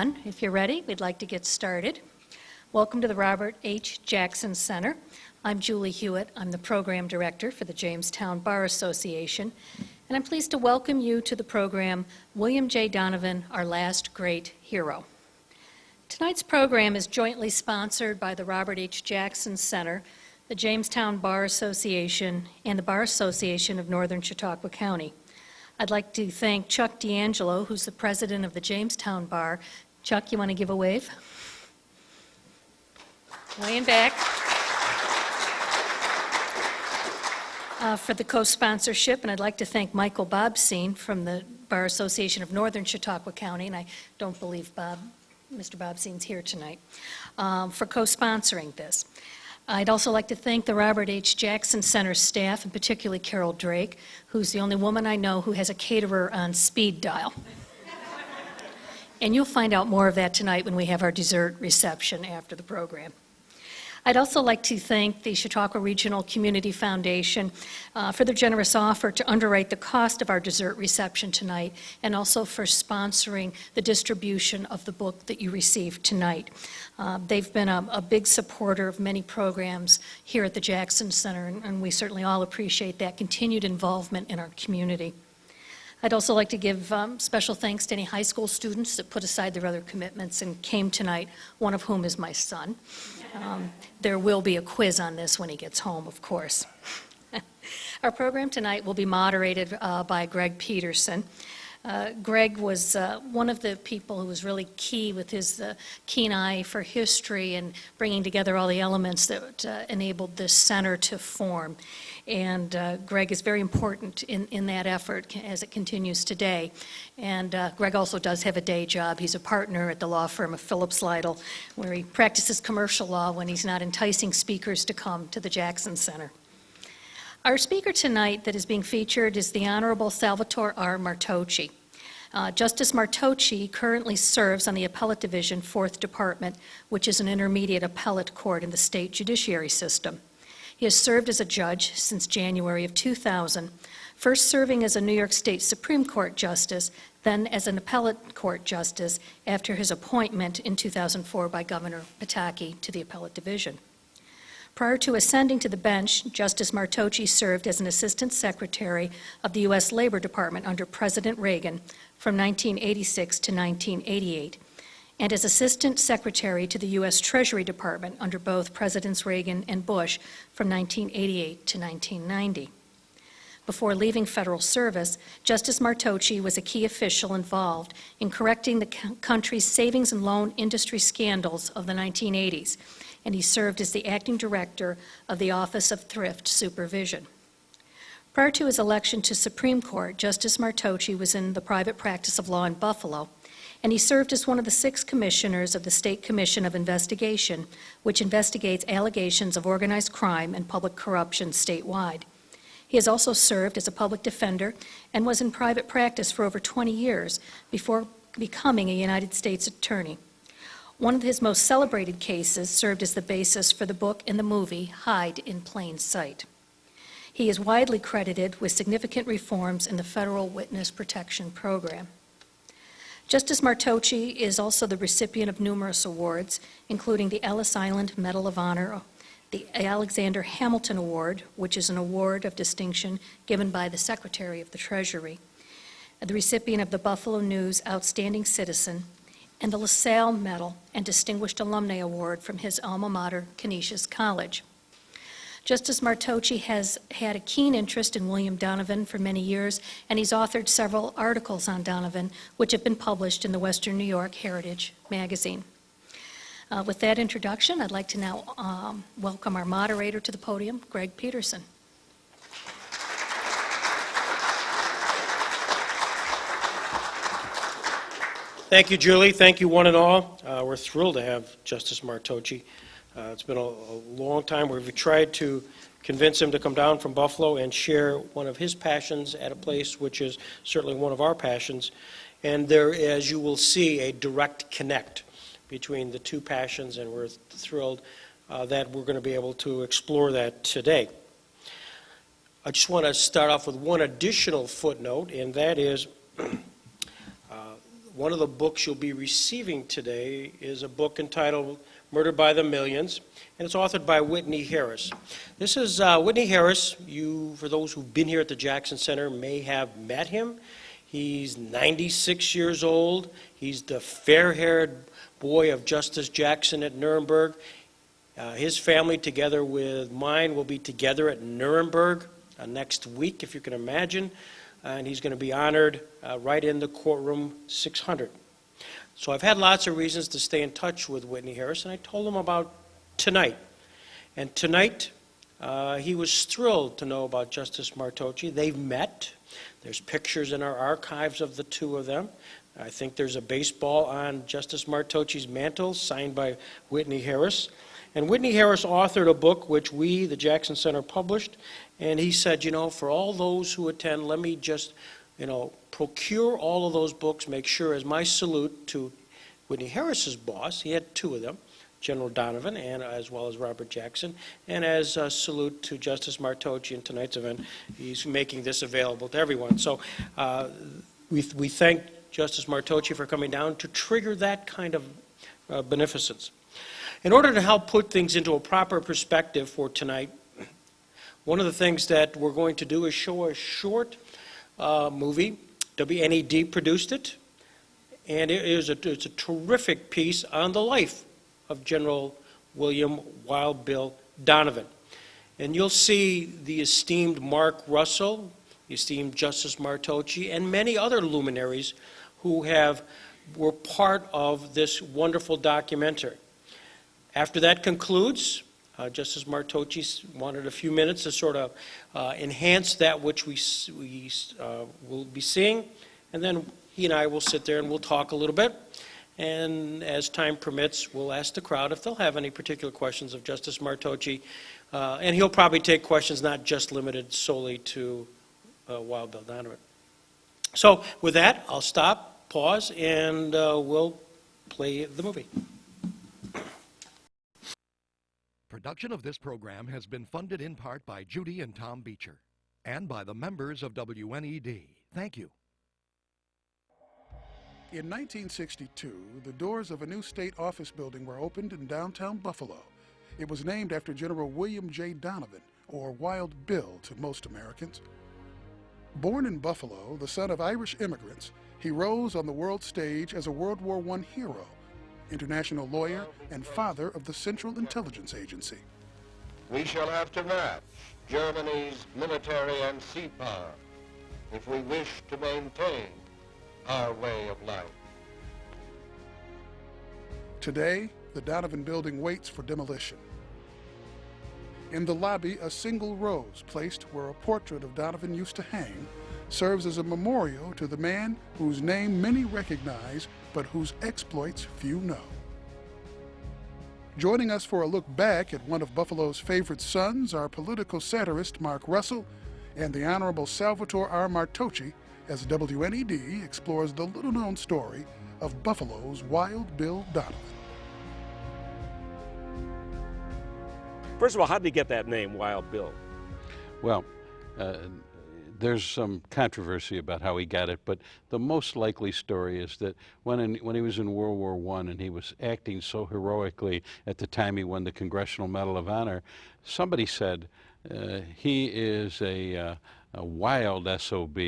everyone. If you're ready, we'd like to get started. Welcome to the Robert H. Jackson Center. I'm Julie Hewitt. I'm the Program Director for the Jamestown Bar Association, and I'm pleased to welcome you to the program, William J. Donovan, Our Last Great Hero. Tonight's program is jointly sponsored by the Robert H. Jackson Center, the Jamestown Bar Association, and the Bar Association of Northern Chautauqua County. I'd like to thank Chuck D'Angelo, who's the president of the Jamestown Bar. Chuck, you want to give a wave? Way in back. For the co-sponsorship, and I'd like to thank Michael Bobsine from the Bar Association of Northern Chautauqua County, and I don't believe Mr. Bobsine's here tonight, for co-sponsoring this. I'd also like to thank the Robert H. Jackson Center staff, and particularly Carol Drake, who's the only woman I know who has a caterer on speed dial. And you'll find out more of that tonight when we have our dessert reception after the program. I'd also like to thank the Chautauqua Regional Community Foundation for their generous offer to underwrite the cost of our dessert reception tonight, and also for sponsoring the distribution of the book that you received tonight. They've been a big supporter of many programs here at the Jackson Center, and we certainly all appreciate that continued involvement in our community. I'd also like to give special thanks to any high school students that put aside their other commitments and came tonight, one of whom is my son. There will be a quiz on this when he gets home, of course. Our program tonight will be moderated by Greg Peterson. Greg was one of the people who was really key with his keen eye for history and bringing together all the elements that enabled this center to form. And Greg is very important in that effort as it continues today. And Greg also does have a day job. He's a partner at the law firm of Phillips Lytle, where he practices commercial law when he's not enticing speakers to come to the Jackson Center. Our speaker tonight that is being featured is the Honorable Salvatore R. Martoche. Justice Martoche currently serves on the Appellate Division, 4th Department, which is an intermediate appellate court in the state judiciary system. He has served as a judge since January of 2000, first serving as a New York State Supreme Court justice, then as an appellate court justice after his appointment in 2004 by Governor Pataki to the Appellate Division. Prior to ascending to the bench, Justice Martoche served as an assistant secretary of the U.S. Labor Department under President Reagan from 1986 to 1988, and as assistant secretary to the U.S. Treasury Department under both Presidents Reagan and Bush from 1988 to 1990. Before leaving federal service, Justice Martoche was a key official involved in correcting the country's savings and loan industry scandals of the 1980s, and he served as the acting director of the Office of Thrift Supervision. Prior to his election to Supreme Court, Justice Martoche was in the private practice of law in Buffalo, and he served as one of the 6 commissioners of the State Commission of Investigation, which investigates allegations of organized crime and public corruption statewide. He has also served as a public defender and was in private practice for over 20 years before becoming a United States attorney. One of his most celebrated cases served as the basis for the book and the movie Hide in Plain Sight. He is widely credited with significant reforms in the federal witness protection program. Justice Martoche is also the recipient of numerous awards, including the Ellis Island Medal of Honor, the Alexander Hamilton Award, which is an award of distinction given by the Secretary of the Treasury, the recipient of the Buffalo News Outstanding Citizen, and the LaSalle Medal and Distinguished Alumni Award from his alma mater, Canisius College. Justice Martoche has had a keen interest in William Donovan for many years, and he's authored several articles on Donovan, which have been published in the Western New York Heritage magazine. With that introduction, I'd like to now welcome our moderator to the podium, Greg Peterson. Thank you, Julie. Thank you, one and all. We're thrilled to have Justice Martoche. It's been a long time. We've tried to convince him to come down from Buffalo and share one of his passions at a place which is certainly one of our passions. And there, as you will see, a direct connect between the two passions, and we're thrilled that we're going to be able to explore that today. I just want to start off with one additional footnote, and that is one of the books you'll be receiving today is a book entitled Murdered by the Millions, and it's authored by Whitney Harris. This is Whitney Harris. You, for those who've been here at the Jackson Center, may have met him. He's 96 years old. He's the fair-haired boy of Justice Jackson at Nuremberg. His family, together with mine, will be together at Nuremberg next week, if you can imagine, and he's going to be honored right in the courtroom 600. So I've had lots of reasons to stay in touch with Whitney Harris, and I told him about tonight. And tonight, he was thrilled to know about Justice Martoche. They've met. There's pictures in our archives of the two of them. I think there's a baseball on Justice Martoche's mantle, signed by Whitney Harris. And Whitney Harris authored a book which we, the Jackson Center, published. And he said, you know, for all those who attend, let me just, procure all of those books, make sure as my salute to Whitney Harris's boss, he had two of them, General Donovan, and as well as Robert Jackson, and as a salute to Justice Martoche in tonight's event, he's making this available to everyone. So we thank Justice Martoche for coming down to trigger that kind of beneficence. In order to help put things into a proper perspective for tonight, one of the things that we're going to do is show a short movie. WNED produced it, and it's a terrific piece on the life of General William Wild Bill Donovan. And you'll see the esteemed Mark Russell, the esteemed Justice Martoche, and many other luminaries who were part of this wonderful documentary. After that concludes, Justice Martoche wanted a few minutes to sort of enhance that which we will be seeing, and then he and I will sit there and we'll talk a little bit, and as time permits, we'll ask the crowd if they'll have any particular questions of Justice Martoche, and he'll probably take questions not just limited solely to Wild Bill Donovan. So with that, I'll stop, pause, and we'll play the movie. Production of this program has been funded in part by Judy and Tom Beecher and by the members of WNED. Thank you. In 1962, the doors of a new state office building were opened in downtown Buffalo. It was named after General William J. Donovan, or Wild Bill to most Americans. Born in Buffalo, the son of Irish immigrants, he rose on the world stage as a World War I hero, international lawyer, and father of the Central Intelligence Agency. We shall have to match Germany's military and sea power if we wish to maintain our way of life. Today, the Donovan building waits for demolition. In the lobby, a single rose placed where a portrait of Donovan used to hang serves as a memorial to the man whose name many recognize but whose exploits few know. Joining us for a look back at one of Buffalo's favorite sons are political satirist Mark Russell and the Honorable Salvatore R. Martoche as WNED explores the little-known story of Buffalo's Wild Bill Donovan. First of all, how did he get that name, Wild Bill? Well, there's some controversy about how he got it, but the most likely story is that when he was in World War I and he was acting so heroically at the time he won the Congressional Medal of Honor, somebody said he is a wild SOB,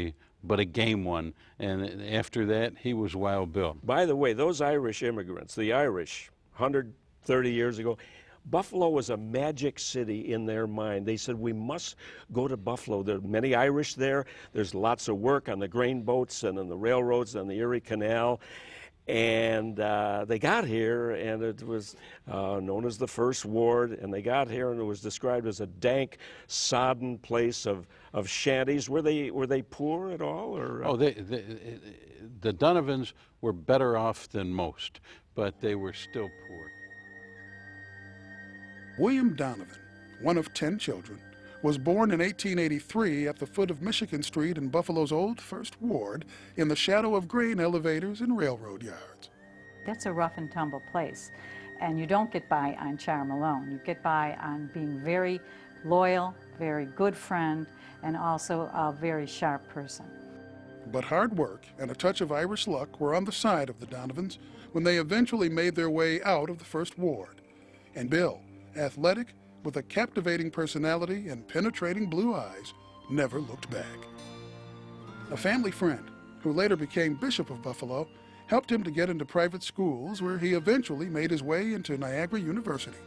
but a game one, and after that he was Wild Bill. By the way, those Irish immigrants, the Irish, 130 years ago, Buffalo was a magic city in their mind. They said, we must go to Buffalo. There are many Irish there. There's lots of work on the grain boats and on the railroads and the Erie Canal. And they got here, and it was known as the First Ward, and they got here, and it was described as a dank, sodden place of shanties. Were they poor at all? Or, Oh, the Donovans were better off than most, but they were still poor. William Donovan, one of 10 children, was born in 1883 at the foot of Michigan Street in Buffalo's old First Ward in the shadow of grain elevators and railroad yards. That's a rough and tumble place, and you don't get by on charm alone. You get by on being very loyal, very good friend, and also a very sharp person. But hard work and a touch of Irish luck were on the side of the Donovans when they eventually made their way out of the First Ward. And Bill, athletic, with a captivating personality and penetrating blue eyes, never looked back. A family friend, who later became Bishop of Buffalo, helped him to get into private schools where he eventually made his way into Niagara University.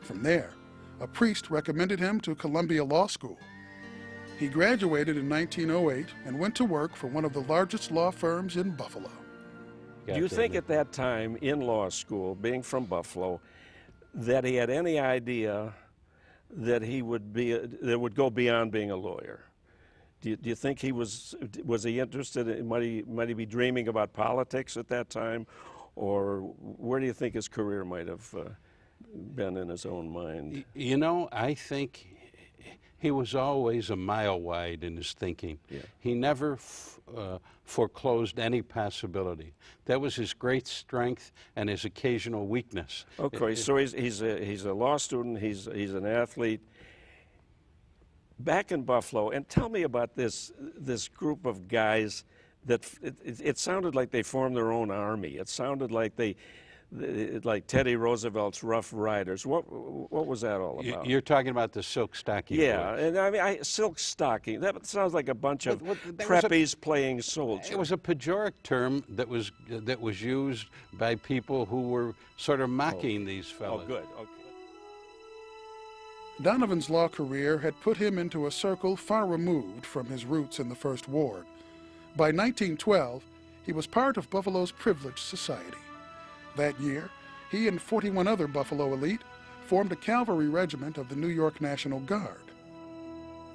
From there, a priest recommended him to Columbia Law School. He graduated in 1908 and went to work for one of the largest law firms in Buffalo. Do you think at that time in law school, being from Buffalo, that he had any idea that he would go beyond being a lawyer? Do you think he was he interested in, might he be dreaming about politics at that time, or where do you think his career might have been in his own mind? You know, I think he was always a mile wide in his thinking. Yeah. He never foreclosed any possibility. That was his great strength and his occasional weakness. Okay, so he's a law student. He's an athlete. Back in Buffalo, and tell me about this group of guys that it sounded like they formed their own army. It sounded like like Teddy Roosevelt's Rough Riders. What was that all about? You're talking about the silk stocking Yeah, boys. and I mean, silk stocking. That sounds like a bunch of preppies playing soldiers. It was a pejoric term that was used by people who were sort of mocking these fellas. Oh, good. Okay. Donovan's law career had put him into a circle far removed from his roots in the First Ward. By 1912, he was part of Buffalo's privileged society. That year, he and 41 other Buffalo elite formed a cavalry regiment of the New York National Guard.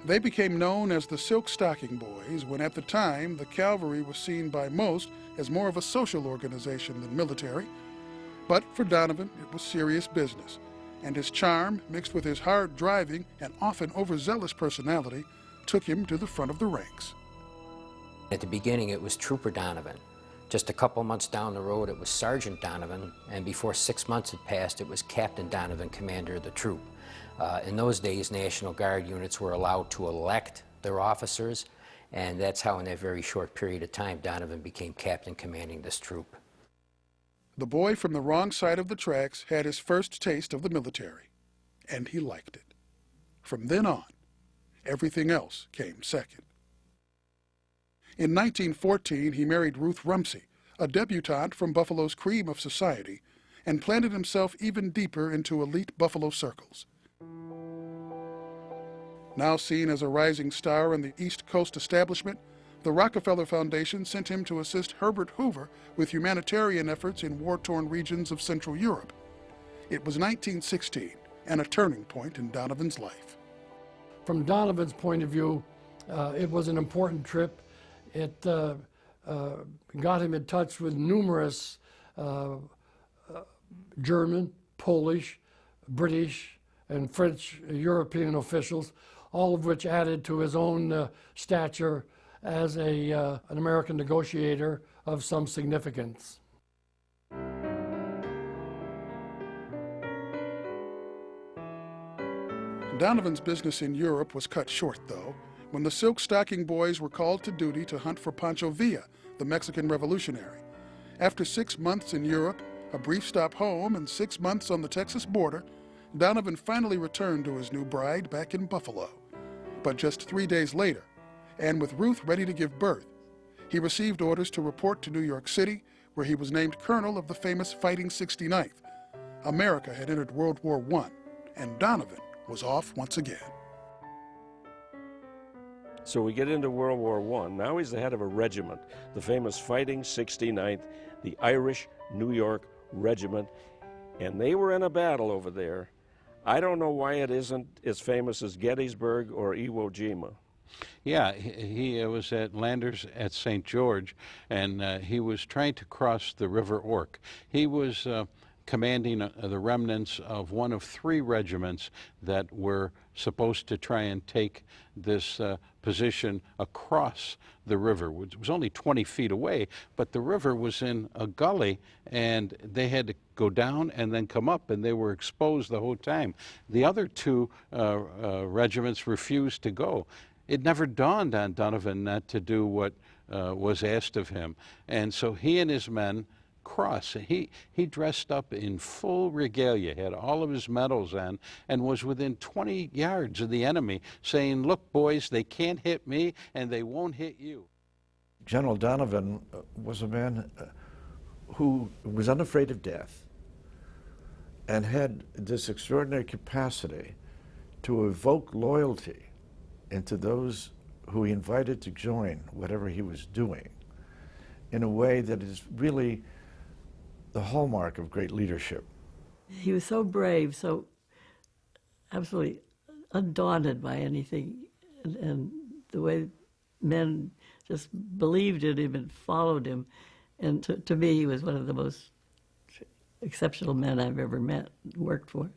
They became known as the Silk Stocking Boys when at the time the cavalry was seen by most as more of a social organization than military. But for Donovan, it was serious business, and his charm, mixed with his hard driving and often overzealous personality, took him to the front of the ranks. At the beginning, it was Trooper Donovan. Just a couple months down the road, it was Sergeant Donovan, and before 6 months had passed, it was Captain Donovan, commander of the troop. In those days, National Guard units were allowed to elect their officers, and that's how in that very short period of time, Donovan became captain commanding this troop. The boy from the wrong side of the tracks had his first taste of the military, and he liked it. From then on, everything else came second. In 1914, he married Ruth Rumsey, a debutante from Buffalo's cream of society, and planted himself even deeper into elite Buffalo circles. Now seen as a rising star in the East Coast establishment, the Rockefeller Foundation sent him to assist Herbert Hoover with humanitarian efforts in war-torn regions of Central Europe. It was 1916, and a turning point in Donovan's life. From Donovan's point of view, it was an important trip. It got him in touch with numerous German, Polish, British, and French European officials, all of which added to his own stature as an American negotiator of some significance. Donovan's business in Europe was cut short, though, when the Silk Stocking Boys were called to duty to hunt for Pancho Villa, the Mexican revolutionary. After 6 months in Europe, a brief stop home, and 6 months on the Texas border, Donovan finally returned to his new bride back in Buffalo. But just 3 days later, and with Ruth ready to give birth, he received orders to report to New York City, where he was named colonel of the famous Fighting 69th. America had entered World War I, and Donovan was off once again. So we get into World War I. Now he's the head of a regiment, the famous Fighting 69th, the Irish New York Regiment, and they were in a battle over there. I don't know why it isn't as famous as Gettysburg or Iwo Jima. Yeah, he was at Landers at St. George, and he was trying to cross the River Ork. He was commanding the remnants of one of 3 regiments that were supposed to try and take this position across the river, which was only 20 feet away, but the river was in a gully, and they had to go down and then come up, and they were exposed the whole time. The other 2 regiments refused to go. it never dawned on Donovan not to do what was asked of him. And so he and his men crossed. He dressed up in full regalia, had all of his medals on, and was within 20 yards of the enemy, saying, "Look, boys, they can't hit me, and they won't hit you." General Donovan was a man who was unafraid of death and had this extraordinary capacity to evoke loyalty into those who he invited to join whatever he was doing in a way that is really the hallmark of great leadership. He was so brave, so absolutely undaunted by anything, and the way men just believed in him and followed him. And to me, he was one of the most exceptional men I've ever met, worked for.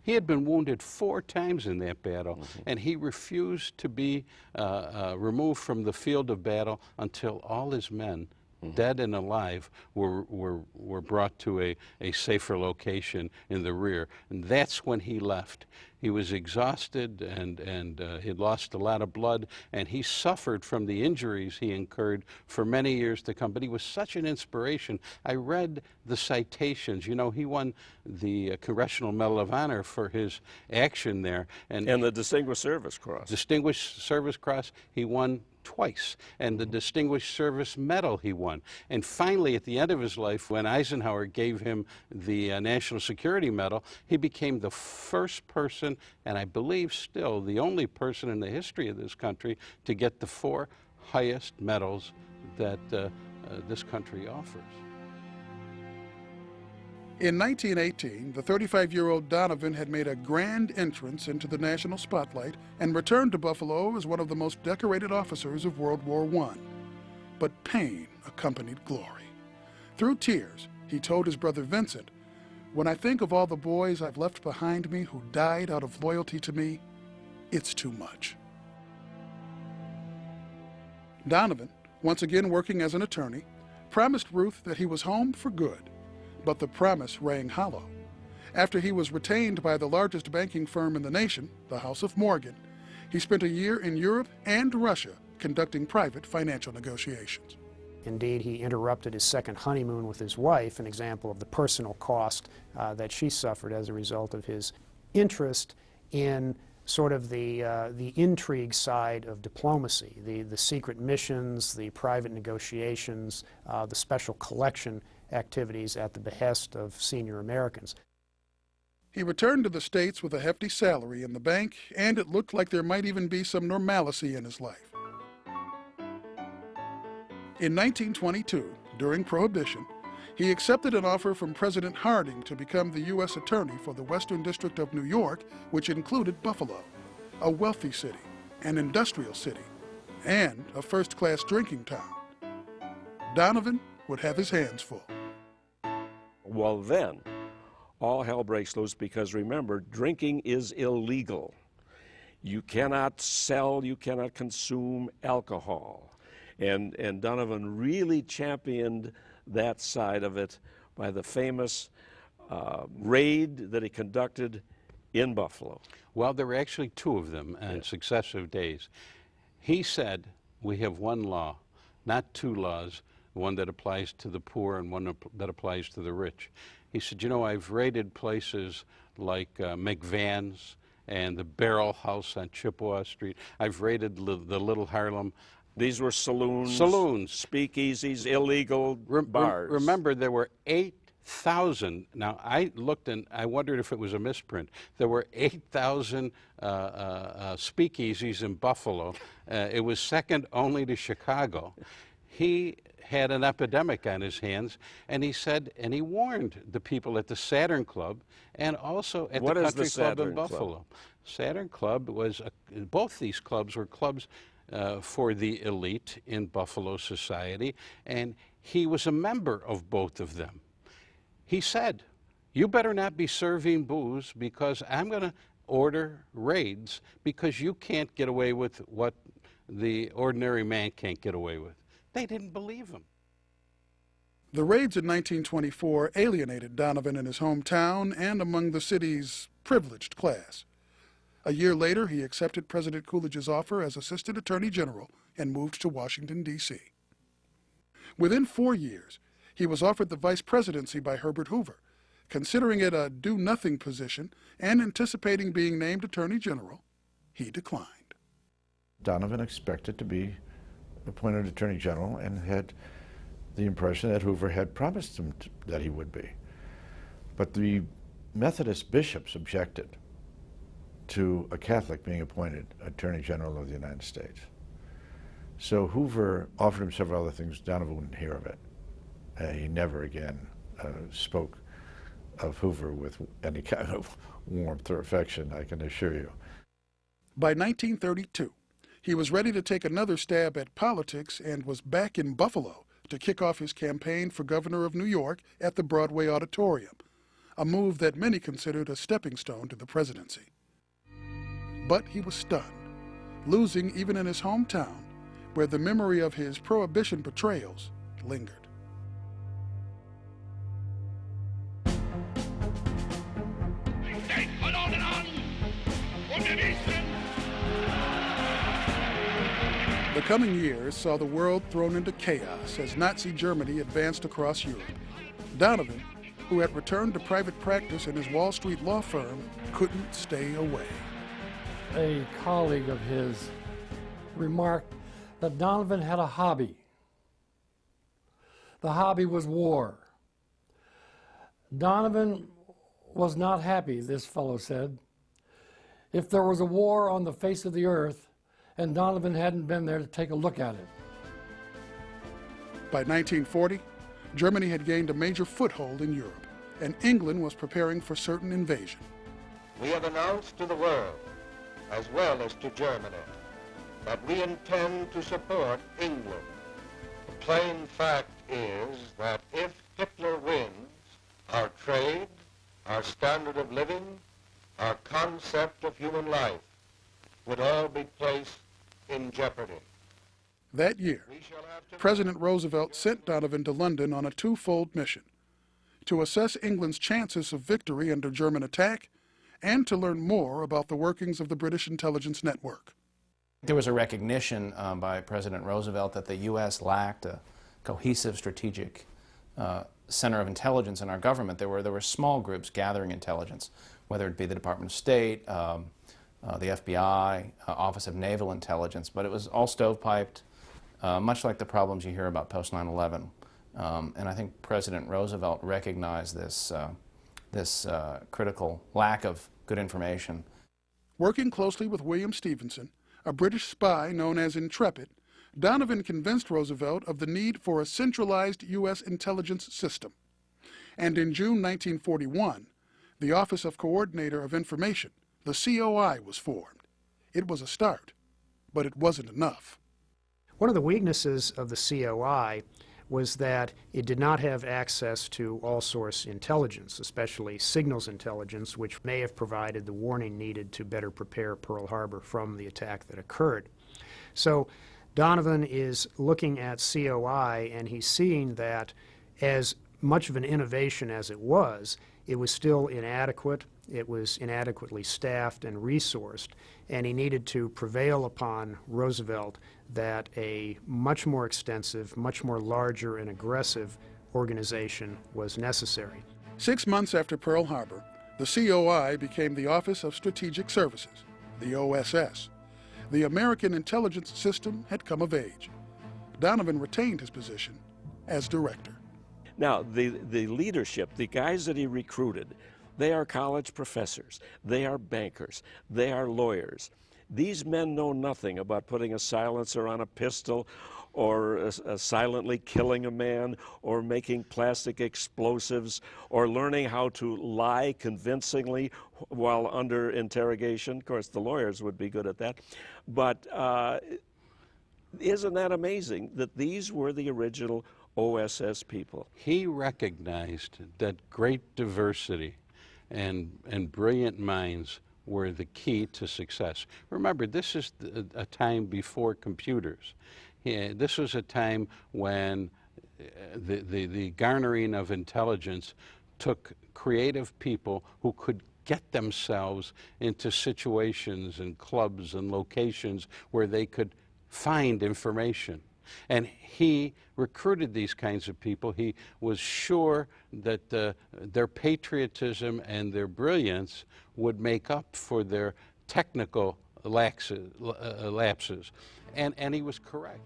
He had been wounded 4 times in that battle, and he refused to be removed from the field of battle until all his men, dead and alive, were brought to a safer location in the rear. And that's when he left. He was exhausted and he'd lost a lot of blood, and he suffered from the injuries he incurred for many years to come. But he was such an inspiration. I read the citations. You know, he won the Congressional Medal of Honor for his action there. And the Distinguished Service Cross. Distinguished Service Cross, he won twice, and the Distinguished Service Medal he won. And finally, at the end of his life, when Eisenhower gave him the National Security Medal, he became the first person, and I believe still the only person in the history of this country, to get the 4 highest medals that this country offers. In 1918, the 35-year-old Donovan had made a grand entrance into the national spotlight and returned to Buffalo as one of the most decorated officers of World War I. But pain accompanied glory. Through tears, he told his brother Vincent, "When I think of all the boys I've left behind me who died out of loyalty to me, it's too much." Donovan, once again working as an attorney, promised Ruth that he was home for good. But the promise rang hollow. After he was retained by the largest banking firm in the nation, the House of Morgan, he spent a year in Europe and Russia conducting private financial negotiations. Indeed, he interrupted his second honeymoon with his wife, an example of the personal cost that she suffered as a result of his interest in sort of the intrigue side of diplomacy, the secret missions, the private negotiations, the special collection activities at the behest of senior Americans. He returned to the States with a hefty salary in the bank, and it looked like there might even be some normalcy in his life. In 1922, during Prohibition, he accepted an offer from President Harding to become the U.S. Attorney for the Western District of New York, which included Buffalo, a wealthy city, an industrial city, and a first-class drinking town. Donovan would have his hands full. Well, then, all hell breaks loose because, remember, drinking is illegal. You cannot sell, you cannot consume alcohol. And Donovan really championed that side of it by the famous raid that he conducted in Buffalo. Well, there were actually 2 of them on successive days. He said, "We have one law, not 2 laws, one that applies to the poor and one that applies to the rich." He said, "You know, I've raided places like McVann's and the Barrel House on Chippewa Street. I've raided the Little Harlem." These were saloons, speakeasies, illegal bars. Remember, there were 8,000. Now, I looked and I wondered if it was a misprint. There were 8,000 speakeasies in Buffalo. It was second only to Chicago. He had an epidemic on his hands, and he said, and he warned the people at the Saturn Club and also at the Country Club in Buffalo. Saturn Club was, both these clubs were clubs for the elite in Buffalo society, and he was a member of both of them. He said, "You better not be serving booze because I'm going to order raids because you can't get away with what the ordinary man can't get away with." They didn't believe him. The raids in 1924 alienated Donovan in his hometown and among the city's privileged class. A year later, he accepted President Coolidge's offer as Assistant Attorney General and moved to Washington, D.C. Within 4 years, he was offered the vice presidency by Herbert Hoover. Considering it a do-nothing position and anticipating being named Attorney General, he declined. Donovan expected to be appointed Attorney General and had the impression that Hoover had promised him that he would be. But the Methodist bishops objected to a Catholic being appointed Attorney General of the United States. So Hoover offered him several other things. Donovan wouldn't hear of it. He never again spoke of Hoover with any kind of warmth or affection, I can assure you. By 1932, he was ready to take another stab at politics and was back in Buffalo to kick off his campaign for governor of New York at the Broadway Auditorium, a move that many considered a stepping stone to the presidency. But he was stunned, losing even in his hometown, where the memory of his Prohibition betrayals lingered. The coming years saw the world thrown into chaos as Nazi Germany advanced across Europe. Donovan, who had returned to private practice in his Wall Street law firm, couldn't stay away. A colleague of his remarked that Donovan had a hobby. The hobby was war. Donovan was not happy, this fellow said. If there was a war on the face of the earth, and Donovan hadn't been there to take a look at it. By 1940, Germany had gained a major foothold in Europe, and England was preparing for certain invasion. We have announced to the world, as well as to Germany, that we intend to support England. The plain fact is that if Hitler wins, our trade, our standard of living, our concept of human life would all be placed in jeopardy. That year, President Roosevelt sent Donovan to London on a twofold mission: to assess England's chances of victory under German attack and to learn more about the workings of the British intelligence network. There was a recognition by President Roosevelt that the U.S. lacked a cohesive strategic center of intelligence in our government. There were small groups gathering intelligence, whether it be the Department of State, the FBI, Office of Naval Intelligence, but it was all stovepiped, much like the problems you hear about post 9/11. And I think President Roosevelt recognized this critical lack of good information. Working closely with William Stevenson, a British spy known as Intrepid, Donovan convinced Roosevelt of the need for a centralized U.S. intelligence system. And in June 1941, the Office of Coordinator of Information, the COI, was formed. It was a start, but it wasn't enough. One of the weaknesses of the COI was that it did not have access to all-source intelligence, especially signals intelligence, which may have provided the warning needed to better prepare Pearl Harbor from the attack that occurred. So Donovan is looking at COI, and he's seeing that as much of an innovation as it was still inadequate. It was inadequately staffed and resourced, and he needed to prevail upon Roosevelt that a much more extensive, much more larger and aggressive organization was necessary. 6 months after Pearl Harbor, the COI became the Office of Strategic Services, the OSS. The American intelligence system had come of age. Donovan retained his position as director. Now, the leadership, the guys that he recruited, they are college professors, they are bankers, they are lawyers. These men know nothing about putting a silencer on a pistol or silently killing a man or making plastic explosives or learning how to lie convincingly while under interrogation. Of course, the lawyers would be good at that. But isn't that amazing that these were the original OSS people? He recognized that great diversity and brilliant minds were the key to success. Remember, this is a time before computers. This was a time when the garnering of intelligence took creative people who could get themselves into situations and clubs and locations where they could find information. And he recruited these kinds of people. He was sure that their patriotism and their brilliance would make up for their technical lapses. And he was correct.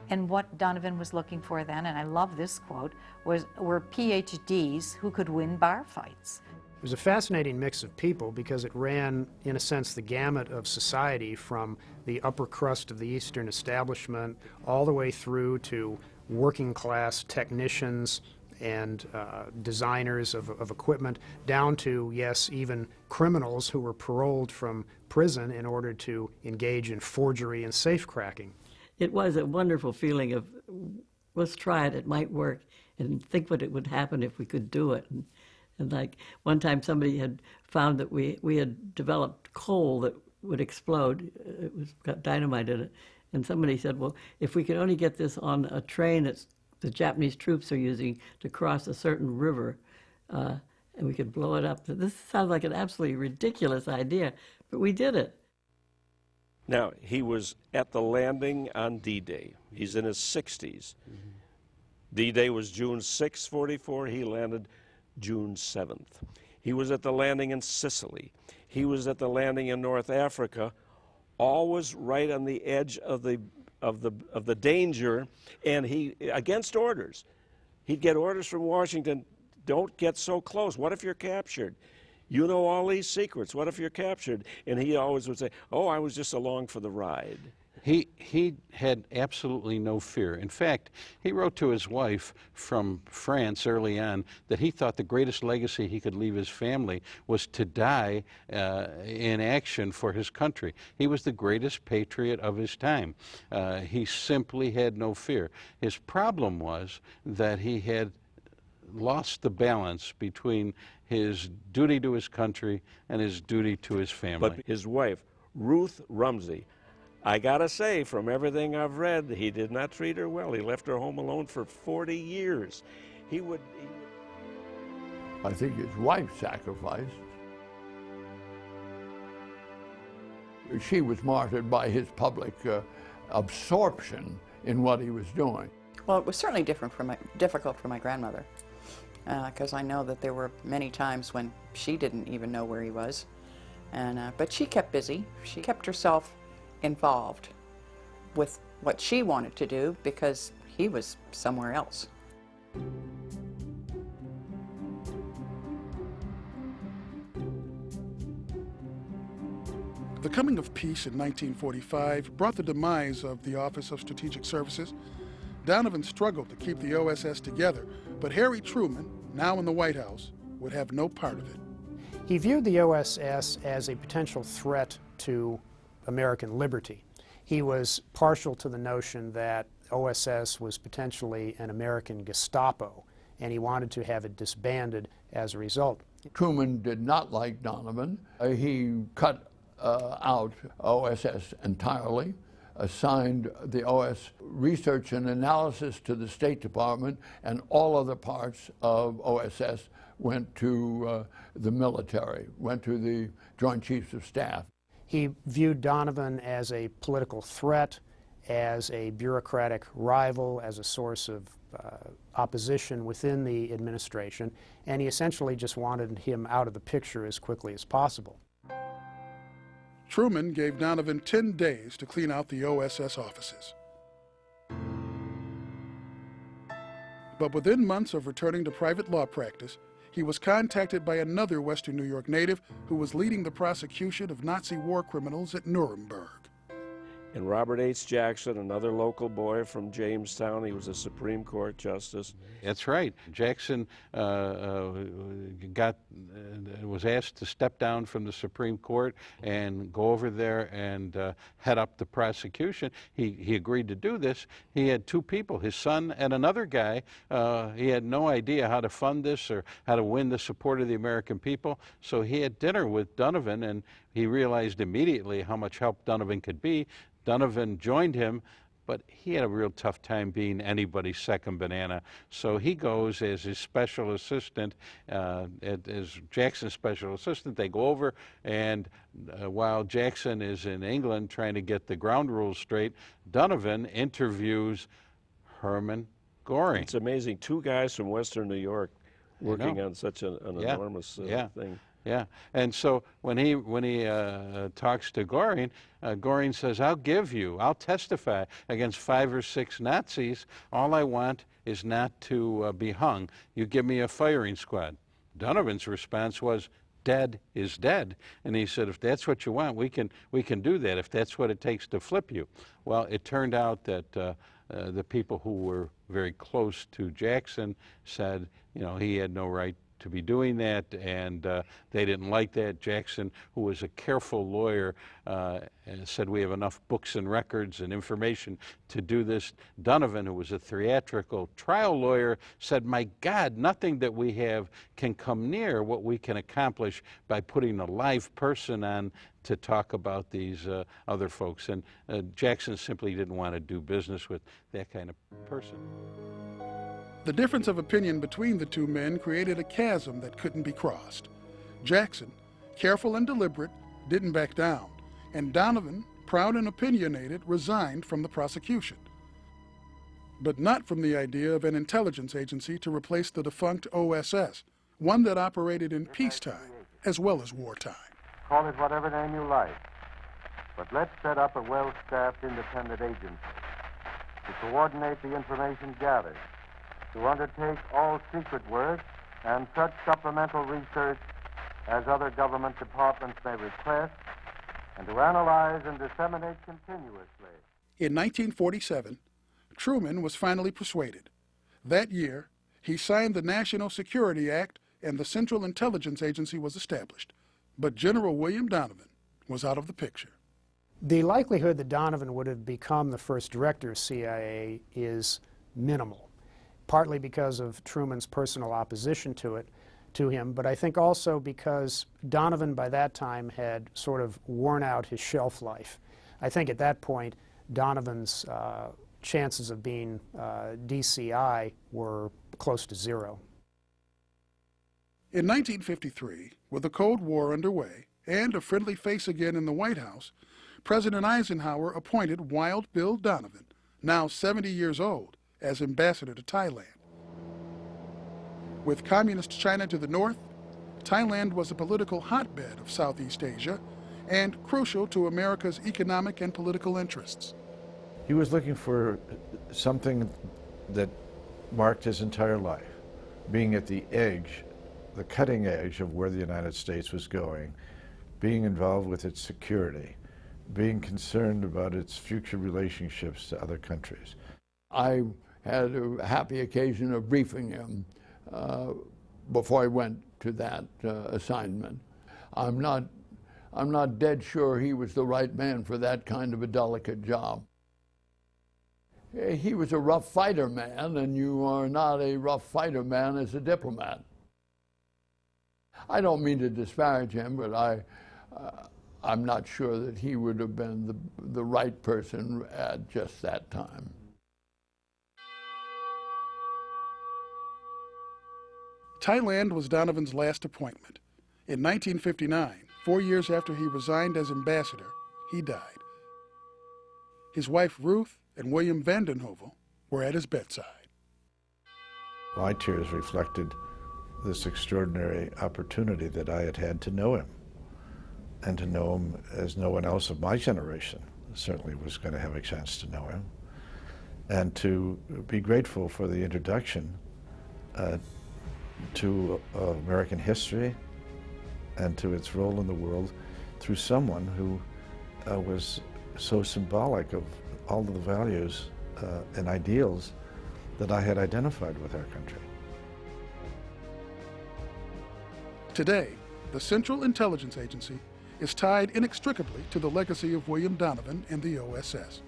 And what Donovan was looking for then, and I love this quote, were PhDs who could win bar fights. It was a fascinating mix of people because it ran, in a sense, the gamut of society from the upper crust of the Eastern establishment all the way through to working class technicians and designers of equipment, down to, yes, even criminals who were paroled from prison in order to engage in forgery and safecracking. It was a wonderful feeling of, let's try it, it might work, and think what it would happen if we could do it. And like one time somebody had found that we had developed coal that would explode. It was got dynamite in it. And somebody said, well, if we could only get this on a train that the Japanese troops are using to cross a certain river, and we could blow it up. This sounds like an absolutely ridiculous idea, but we did it. Now, he was at the landing on D-Day. He's in his 60s. D-Day was June 6, 44. He landed June 7th. He was at the landing in Sicily. He was at the landing in North Africa, always right on the edge of the danger, and he, against orders. He'd get orders from Washington, don't get so close. What if you're captured? You know all these secrets. What if you're captured? And he always would say, oh, I was just along for the ride. He had absolutely no fear. In fact, he wrote to his wife from France early on that he thought the greatest legacy he could leave his family was to die in action for his country. He was the greatest patriot of his time. He simply had no fear. His problem was that he had lost the balance between his duty to his country and his duty to his family. But his wife, Ruth Rumsey, I gotta say, from everything I've read, he did not treat her well. He left her home alone for 40 years. I think his wife sacrificed. She was martyred by his public absorption in what he was doing. Well, it was certainly difficult for my grandmother, because I know that there were many times when she didn't even know where he was. But she kept busy. She kept herself involved with what she wanted to do because he was somewhere else. The coming of peace in 1945 brought the demise of the Office of Strategic Services. Donovan struggled to keep the OSS together, but Harry Truman, now in the White House, would have no part of it. He viewed the OSS as a potential threat to American liberty. He was partial to the notion that OSS was potentially an American Gestapo, and he wanted to have it disbanded as a result. Truman did not like Donovan. He cut out OSS entirely, assigned the OS research and analysis to the State Department, and all other parts of OSS went to the military, went to the Joint Chiefs of Staff. He viewed Donovan as a political threat, as a bureaucratic rival, as a source of opposition within the administration, and he essentially just wanted him out of the picture as quickly as possible. Truman gave Donovan 10 days to clean out the OSS offices. But within months of returning to private law practice, he was contacted by another Western New York native who was leading the prosecution of Nazi war criminals at Nuremberg. And Robert H. Jackson, another local boy from Jamestown, he was a Supreme Court justice. That's right. Jackson was asked to step down from the Supreme Court and go over there and head up the prosecution. He agreed to do this. He had two people, his son and another guy. He had no idea how to fund this or how to win the support of the American people. So he had dinner with Donovan, and he realized immediately how much help Donovan could be. Donovan joined him, but he had a real tough time being anybody's second banana. So he goes as his special assistant, as Jackson's special assistant. They go over, and while Jackson is in England trying to get the ground rules straight, Donovan interviews Herman Goring. It's amazing. Two guys from Western New York working on such an enormous thing. Yeah, and so when he talks to Goring, Goring says, I'll testify against 5 or 6 Nazis. All I want is not to be hung. You give me a firing squad. Donovan's response was, dead is dead. And he said, if that's what you want, we can do that, if that's what it takes to flip you. Well, it turned out that the people who were very close to Jackson said, he had no right to be doing that, and they didn't like that. Jackson, who was a careful lawyer, said we have enough books and records and information to do this. Donovan, who was a theatrical trial lawyer, said, my God, nothing that we have can come near what we can accomplish by putting a live person on to talk about these other folks. And Jackson simply didn't want to do business with that kind of person. The difference of opinion between the two men created a chasm that couldn't be crossed. Jackson, careful and deliberate, didn't back down, and Donovan, proud and opinionated, resigned from the prosecution. But not from the idea of an intelligence agency to replace the defunct OSS, one that operated in peacetime as well as wartime. Call it whatever name you like, but let's set up a well-staffed independent agency to coordinate the information gathered, to undertake all secret work and such supplemental research as other government departments may request, and to analyze and disseminate continuously. In 1947, Truman was finally persuaded. That year, he signed the National Security Act and the Central Intelligence Agency was established. But General William Donovan was out of the picture. The likelihood that Donovan would have become the first director of CIA is minimal, partly because of Truman's personal opposition to him, but I think also because Donovan by that time had sort of worn out his shelf life. I think at that point, Donovan's chances of being DCI were close to zero. In 1953, with the Cold War underway and a friendly face again in the White House, President Eisenhower appointed Wild Bill Donovan, now 70 years old, as ambassador to Thailand. With communist China to the north, Thailand was a political hotbed of Southeast Asia and crucial to America's economic and political interests. He was looking for something that marked his entire life, being at the edge, the cutting edge of where the United States was going, being involved with its security, being concerned about its future relationships to other countries. I had a happy occasion of briefing him before I went to that assignment. I'm not dead sure he was the right man for that kind of a delicate job. He was a rough fighter man, and you are not a rough fighter man as a diplomat. I don't mean to disparage him, but I'm not sure that he would have been the right person at just that time. Thailand was Donovan's last appointment. In 1959, 4 years after he resigned as ambassador, he died. His wife Ruth and William Vandenhovel were at his bedside. My tears reflected this extraordinary opportunity that I had had to know him, and to know him as no one else of my generation certainly was going to have a chance to know him, and to be grateful for the introduction to American history and to its role in the world through someone who was so symbolic of all of the values and ideals that I had identified with our country. Today, the Central Intelligence Agency is tied inextricably to the legacy of William Donovan and the OSS.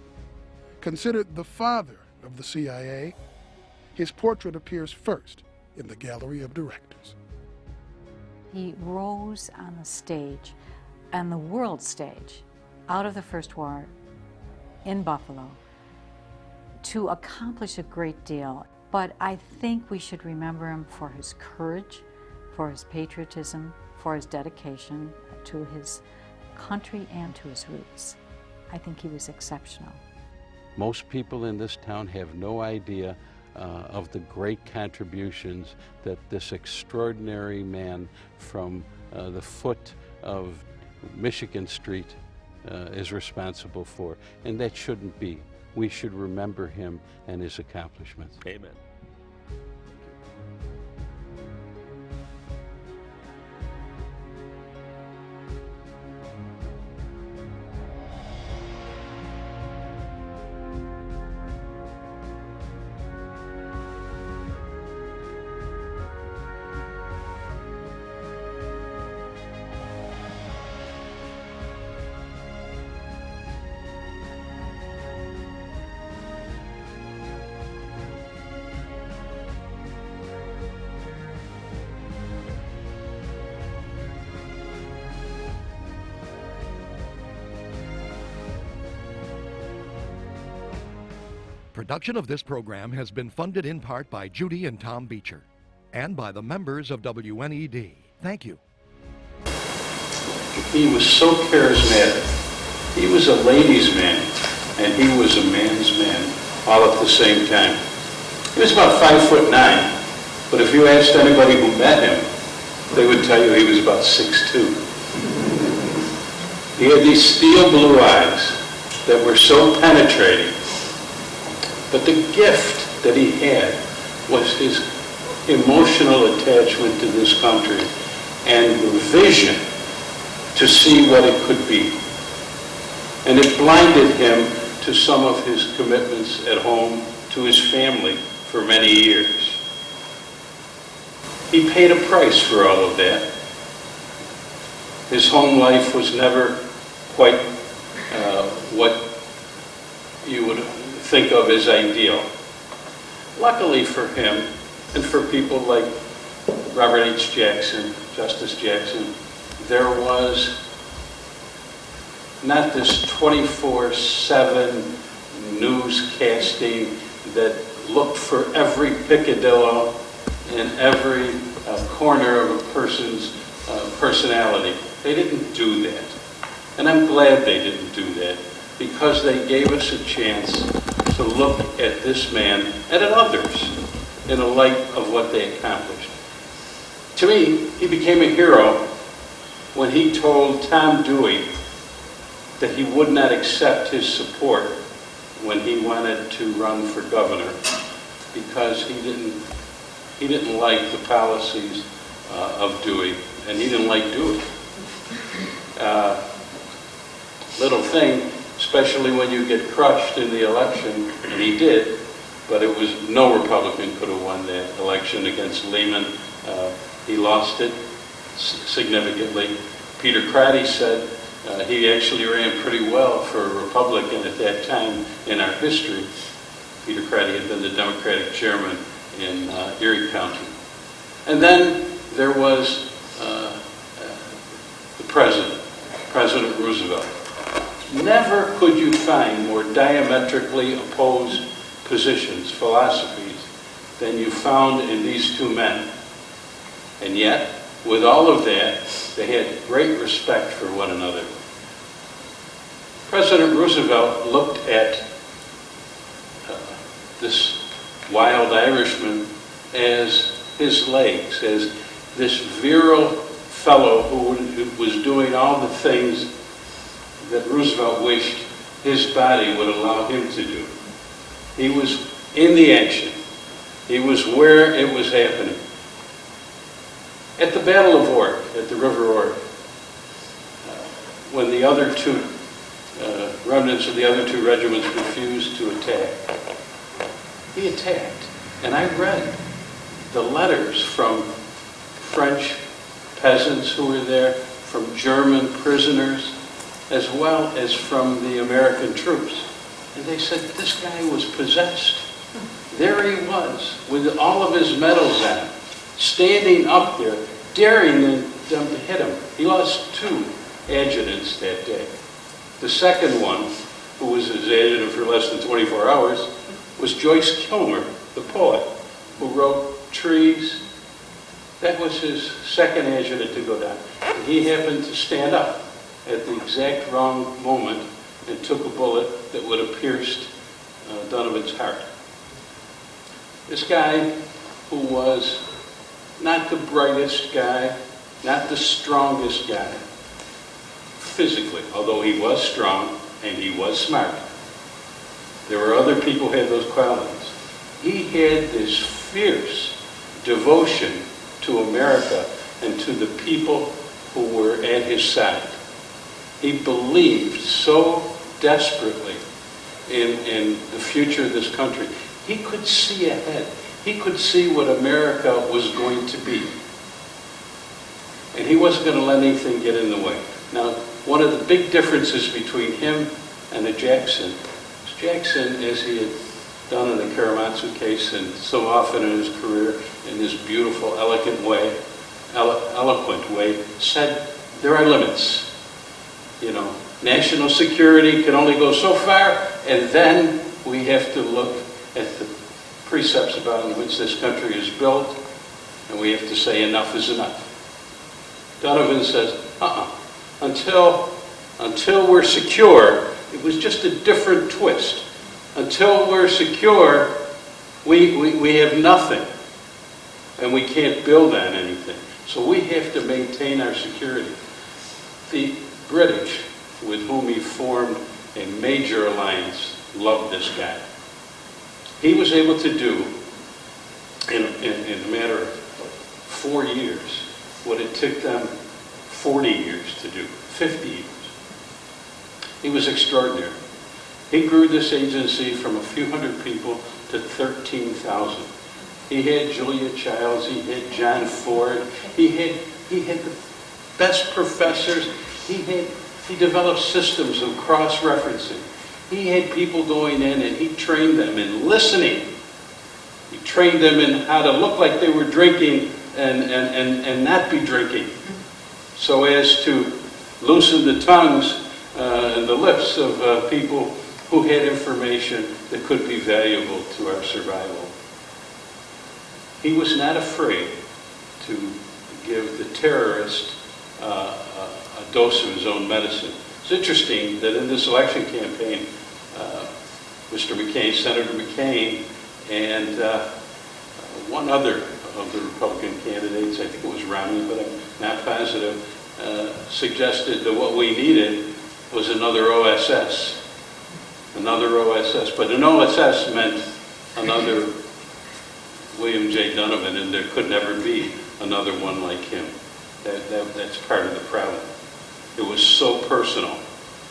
Considered the father of the CIA, his portrait appears first in the gallery of directors. He rose on the stage, on the world stage, out of the First War in Buffalo, to accomplish a great deal. But I think we should remember him for his courage, for his patriotism, for his dedication to his country and to his roots. I think he was exceptional. Most people in this town have no idea of the great contributions that this extraordinary man from the foot of Michigan Street is responsible for. And that shouldn't be. We should remember him and his accomplishments. Amen. Production of this program has been funded in part by Judy and Tom Beecher and by the members of WNED. Thank you. He was so charismatic. He was a ladies' man, and he was a man's man all at the same time. He was about 5'9", but if you asked anybody who met him, they would tell you he was about 6'2". He had these steel blue eyes that were so penetrating. But the gift that he had was his emotional attachment to this country and the vision to see what it could be. And it blinded him to some of his commitments at home to his family for many years. He paid a price for all of that. His home life was never quite what you would think of as ideal. Luckily for him, and for people like Robert H. Jackson, Justice Jackson, there was not this 24/7 newscasting that looked for every picadillo and every corner of a person's personality. They didn't do that. And I'm glad they didn't do that, because they gave us a chance to look at this man and at others in the light of what they accomplished. To me, he became a hero when he told Tom Dewey that he would not accept his support when he wanted to run for governor, because he didn't like the policies of Dewey, and he didn't like Dewey. Little thing, especially when you get crushed in the election, and he did, but it was no Republican could have won that election against Lehman. He lost it significantly. Peter Crotty said he actually ran pretty well for a Republican at that time in our history. Peter Crotty had been the Democratic chairman in Erie County. And then there was the president, President Roosevelt. Never could you find more diametrically opposed positions, philosophies, than you found in these two men. And yet, with all of that, they had great respect for one another. President Roosevelt looked at this wild Irishman as his legs, as this virile fellow who was doing all the things that Roosevelt wished his body would allow him to do. He was in the action. He was where it was happening. At the Battle of Ork, at the River Ork, when the other two remnants of the other two regiments refused to attack, he attacked. And I read the letters from French peasants who were there, from German prisoners, as well as from the American troops. And they said this guy was possessed. There he was, with all of his medals on, standing up there, daring them to hit him. He lost 2 adjutants that day. The second one, who was his adjutant for less than 24 hours, was Joyce Kilmer, the poet, who wrote Trees. That was his second adjutant to go down. And he happened to stand up at the exact wrong moment and took a bullet that would have pierced Donovan's heart. This guy, who was not the brightest guy, not the strongest guy, physically, although he was strong and he was smart. There were other people who had those qualities. He had this fierce devotion to America and to the people who were at his side. He believed so desperately in the future of this country. He could see ahead. He could see what America was going to be. And he wasn't going to let anything get in the way. Now, one of the big differences between him and the Jackson, as he had done in the Karamazov case and so often in his career, in this beautiful, eloquent way, said there are limits. You know, national security can only go so far, and then we have to look at the precepts about in which this country is built, and we have to say enough is enough. Donovan says, until we're secure, it was just a different twist. Until we're secure, we have nothing, and we can't build on anything. So we have to maintain our security. The British, with whom he formed a major alliance, loved this guy. He was able to do, in a matter of 4 years, what it took them 40 years to do, 50 years. He was extraordinary. He grew this agency from a few hundred people to 13,000. He had Julia Childs, he had John Ford, he had the best professors, he developed systems of cross-referencing. He had people going in and he trained them in listening. He trained them in how to look like they were drinking and not be drinking, so as to loosen the tongues and the lips of people who had information that could be valuable to our survival. He was not afraid to give the terrorist a dose of his own medicine. It's interesting that in this election campaign, Mr. McCain, Senator McCain, and one other of the Republican candidates, I think it was Romney, but I'm not positive, suggested that what we needed was another OSS. Another OSS. But an OSS meant another William J. Donovan, and there could never be another one like him. That's part of the problem. It was so personal,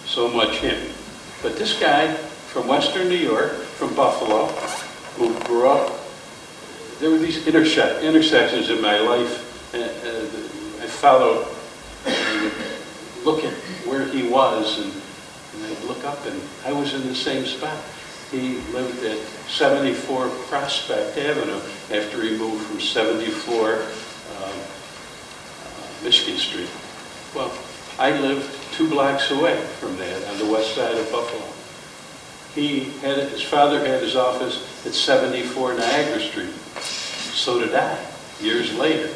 so much him. But this guy from Western New York, from Buffalo, who grew up, there were these intersections in my life. I followed, and look at where he was, and I'd look up, and I was in the same spot. He lived at 74 Prospect Avenue after he moved from 74 Michigan Street. Well, I lived 2 blocks away from that on the west side of Buffalo. His father had his office at 74 Niagara Street. So did I, years later.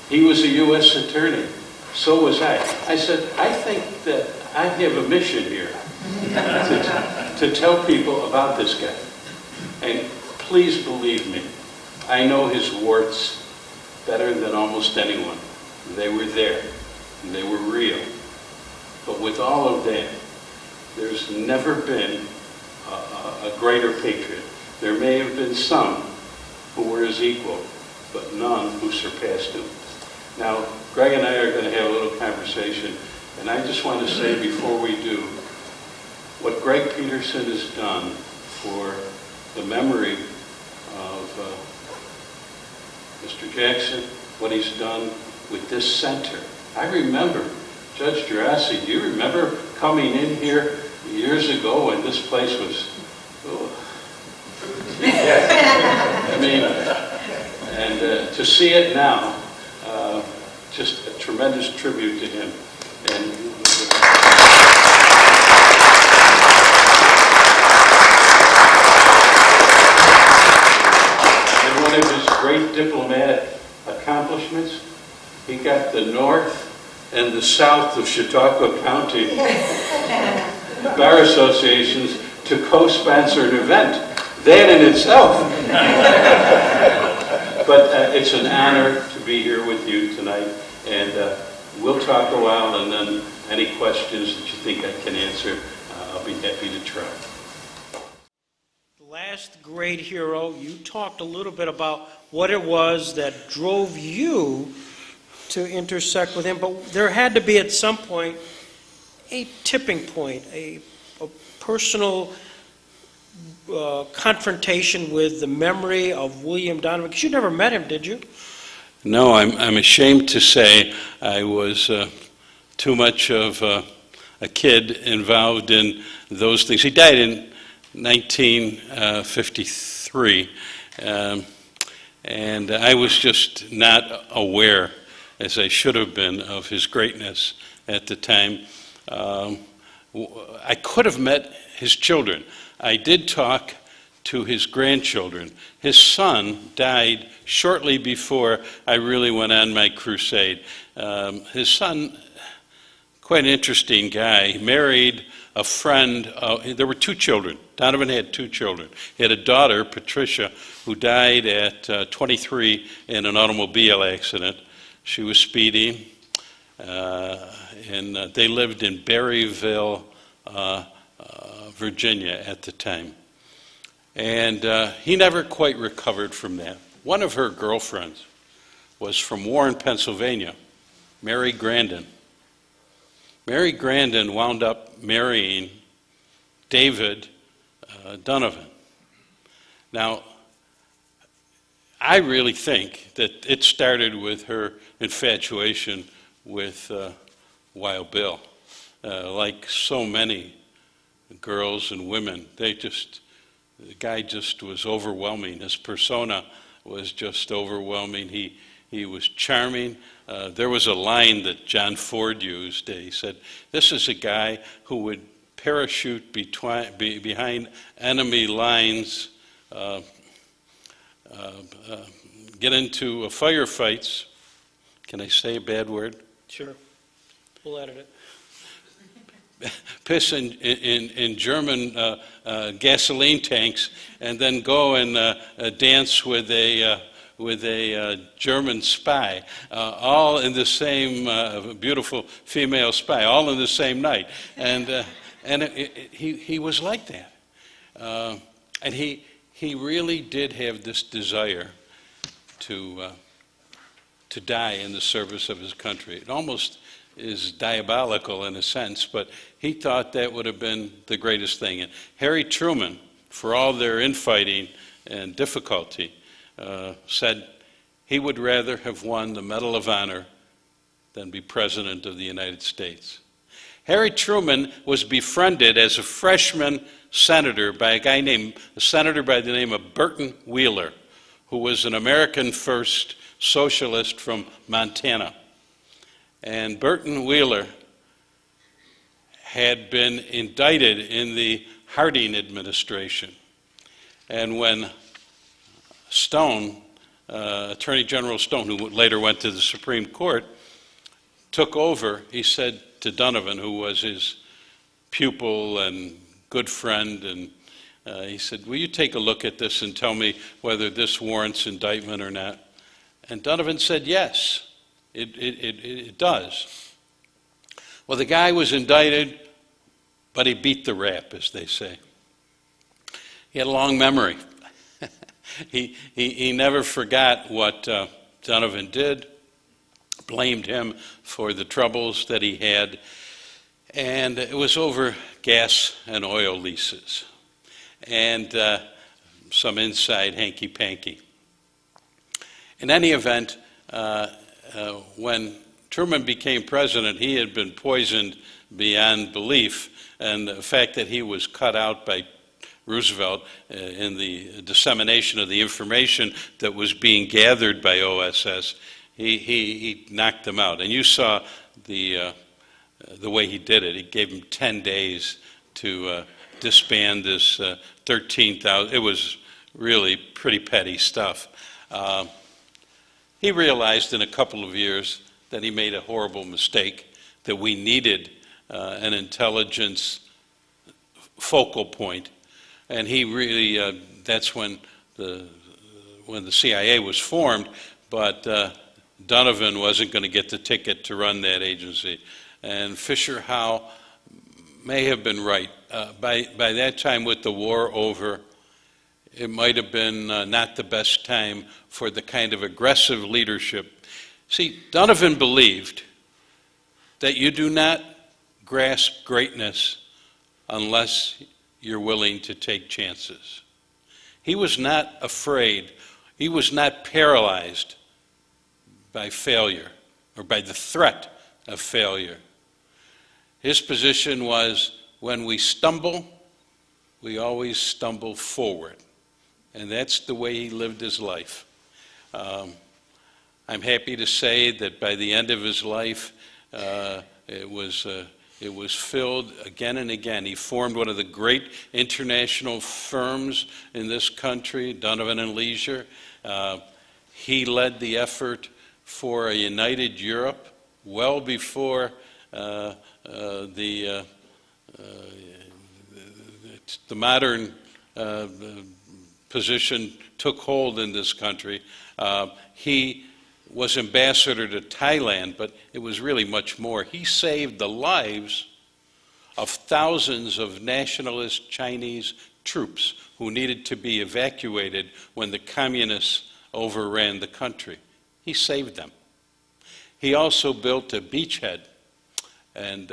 He was a U.S. attorney. So was I. I said, I think that I have a mission here to tell people about this guy. And please believe me, I know his warts better than almost anyone. They were there, and they were real. But with all of that, there's never been a greater patriot. There may have been some who were his equal, but none who surpassed him. Now, Greg and I are going to have a little conversation, and I just want to say before we do, what Greg Peterson has done for the memory of Mr. Jackson, what he's done with this center. I remember, Judge Gerasi, do you remember coming in here years ago when this place was, I mean, and to see it now, just a tremendous tribute to him. And accomplishments. He got the north and the south of Chautauqua County bar associations to co-sponsor an event. That in itself. But it's an honor to be here with you tonight, and we'll talk a while, and then any questions that you think I can answer, I'll be happy to try. Last great hero, you talked a little bit about what it was that drove you to intersect with him, but there had to be at some point a tipping point, a personal confrontation with the memory of William Donovan, because you never met him, did you? No, I'm ashamed to say I was too much of a kid involved in those things. He died in 1953, and I was just not aware, as I should have been, of his greatness at the time. I could have met his children. I did talk to his grandchildren. His son died shortly before I really went on my crusade. His son, quite an interesting guy, he married a friend. There were two children. Donovan had two children. He had a daughter, Patricia, who died at 23 in an automobile accident. She was speeding, and they lived in Berryville, Virginia at the time. And he never quite recovered from that. One of her girlfriends was from Warren, Pennsylvania, Mary Grandin. Mary Grandin wound up marrying David Donovan. Now, I really think that it started with her infatuation with Wild Bill. Like so many girls and women, the guy just was overwhelming. His persona was just overwhelming. He was charming. There was a line that John Ford used. He said, "This is a guy who would parachute behind enemy lines, get into firefights." Can I say a bad word? Sure. We'll edit it. Piss in German gasoline tanks, and then go and dance with a German spy, all in the same beautiful female spy, all in the same night, and he was like that, and he really did have this desire to die in the service of his country. It almost is diabolical in a sense, but he thought that would have been the greatest thing. And Harry Truman, for all their infighting and difficulty, said he would rather have won the Medal of Honor than be President of the United States. Harry Truman was befriended as a freshman senator by a senator by the name of Burton Wheeler, who was an American First socialist from Montana. And Burton Wheeler had been indicted in the Harding administration. And when Stone, Attorney General Stone, who later went to the Supreme Court, took over, he said to Donovan, who was his pupil and good friend, and he said, "Will you take a look at this and tell me whether this warrants indictment or not?" And Donovan said, "Yes. It does." Well, the guy was indicted, but he beat the rap, as they say. He had a long memory. He never forgot what Donovan did, blamed him for the troubles that he had, and it was over gas and oil leases and some inside hanky-panky. In any event, when Truman became president, he had been poisoned beyond belief, and the fact that he was cut out by Roosevelt in the dissemination of the information that was being gathered by OSS, he knocked them out. And you saw the way he did it. He gave him 10 days to disband this 13,000. It was really pretty petty stuff. He realized in a couple of years that he made a horrible mistake, that we needed an intelligence focal point, and he really, that's when the CIA was formed, but Donovan wasn't going to get the ticket to run that agency. And Fisher Howe may have been right. By that time, with the war over, it might have been not the best time for the kind of aggressive leadership. See, Donovan believed that you do not grasp greatness unless you're willing to take chances. He was not afraid. He was not paralyzed by failure or by the threat of failure. His position was, when we stumble, we always stumble forward. And that's the way he lived his life. I'm happy to say that by the end of his life, it was filled again and again. He formed one of the great international firms in this country, Donovan and Leisure. He led the effort for a united Europe well before the modern position took hold in this country. He was ambassador to Thailand, but it was really much more. He saved the lives of thousands of nationalist Chinese troops who needed to be evacuated when the communists overran the country. He saved them. He also built a beachhead and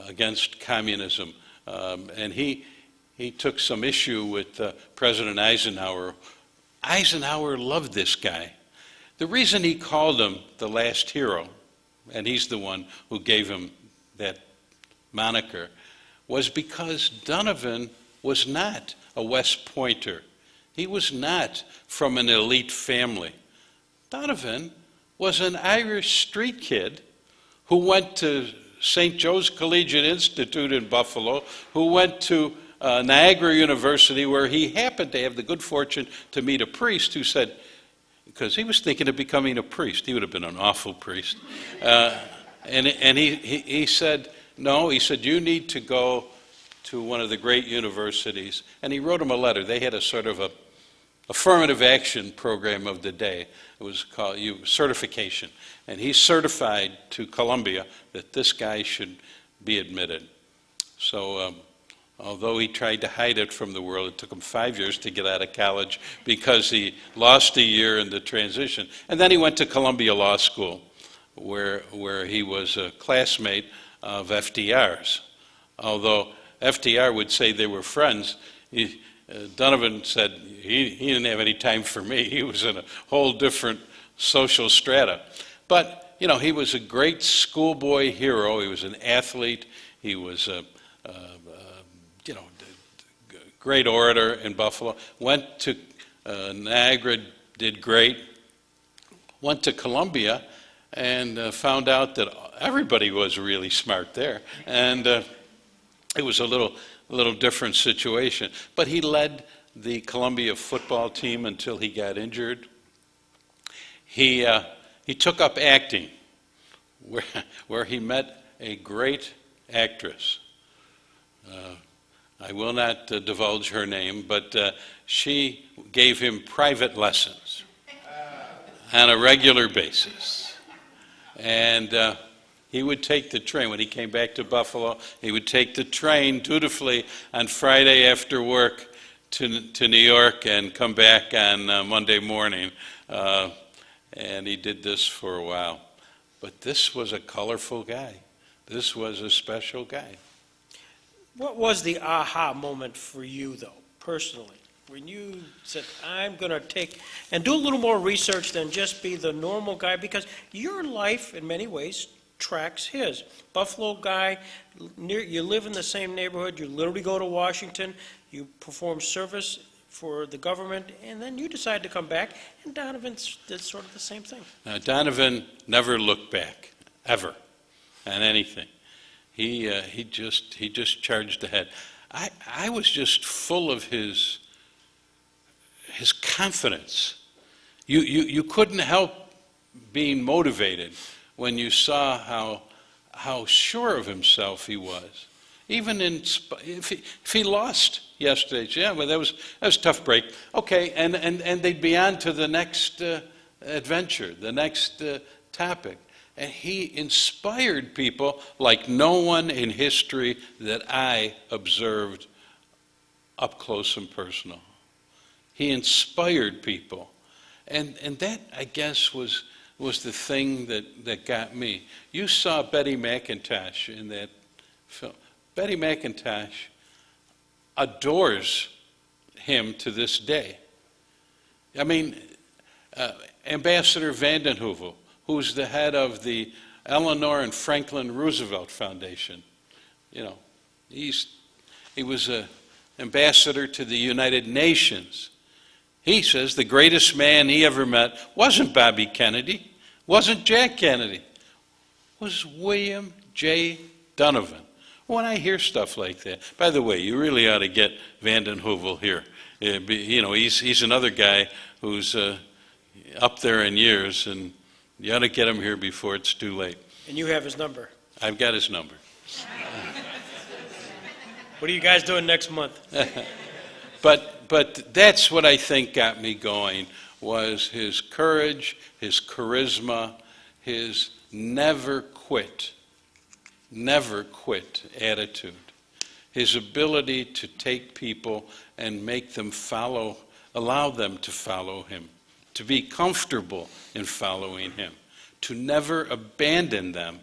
against communism, and he took some issue with President Eisenhower. Eisenhower loved this guy. The reason he called him the last hero, and he's the one who gave him that moniker, was because Donovan was not a West Pointer. He was not from an elite family. Donovan was an Irish street kid who went to St. Joe's Collegiate Institute in Buffalo, who went to Niagara University, where he happened to have the good fortune to meet a priest who said, because he was thinking of becoming a priest. He would have been an awful priest. And he said, no, he said, you need to go to one of the great universities. And he wrote him a letter. They had a sort of a affirmative action program of the day. It was called certification. And he certified to Columbia that this guy should be admitted. So although he tried to hide it from the world, it took him 5 years to get out of college because he lost a year in the transition. And then he went to Columbia Law School, where he was a classmate of FDR's. Although FDR would say they were friends, Donovan said he didn't have any time for me. He was in a whole different social strata. But, you know, he was a great schoolboy hero. He was an athlete. He was a great orator in Buffalo. Went to Niagara, did great. Went to Columbia and found out that everybody was really smart there. And it was a little different situation. But he led the Columbia football team until he got injured. He took up acting, where he met a great actress. I will not divulge her name, but she gave him private lessons on a regular basis. And he would take the train. When he came back to Buffalo, he would take the train dutifully on Friday after work to New York and come back on Monday morning. And he did this for a while. But this was a colorful guy. This was a special guy. What was the aha moment for you, though, personally, when you said, I'm going to take and do a little more research than just be the normal guy? Because your life, in many ways, tracks his. Buffalo guy, you live in the same neighborhood, you literally go to Washington, you perform service for the government, and then you decide to come back, and Donovan did sort of the same thing. Now, Donovan never looked back, ever, on anything. He just charged ahead. I was just full of his confidence You couldn't help being motivated when you saw how sure of himself he was. Even if he lost yesterday, yeah, well, that was a tough break. Okay, and they'd be on to the next adventure, the next topic. And he inspired people like no one in history that I observed up close and personal. He inspired people. And that, I guess, was the thing that got me. You saw Betty McIntosh in that film. Betty McIntosh adores him to this day. I mean, Ambassador Vanden Heuvel, who's the head of the Eleanor and Franklin Roosevelt Foundation, he was an ambassador to the United Nations. He says the greatest man he ever met wasn't Bobby Kennedy, wasn't Jack Kennedy, was William J. Donovan. When I hear stuff like that, by the way, you really ought to get Vanden Heuvel here. He's another guy who's up there in years, and you ought to get him here before it's too late. And you have his number. I've got his number. What are you guys doing next month? But that's what I think got me going, was his courage, his charisma, his never quit attitude, his ability to take people and make them allow them to follow him, to be comfortable in following him, to never abandon them.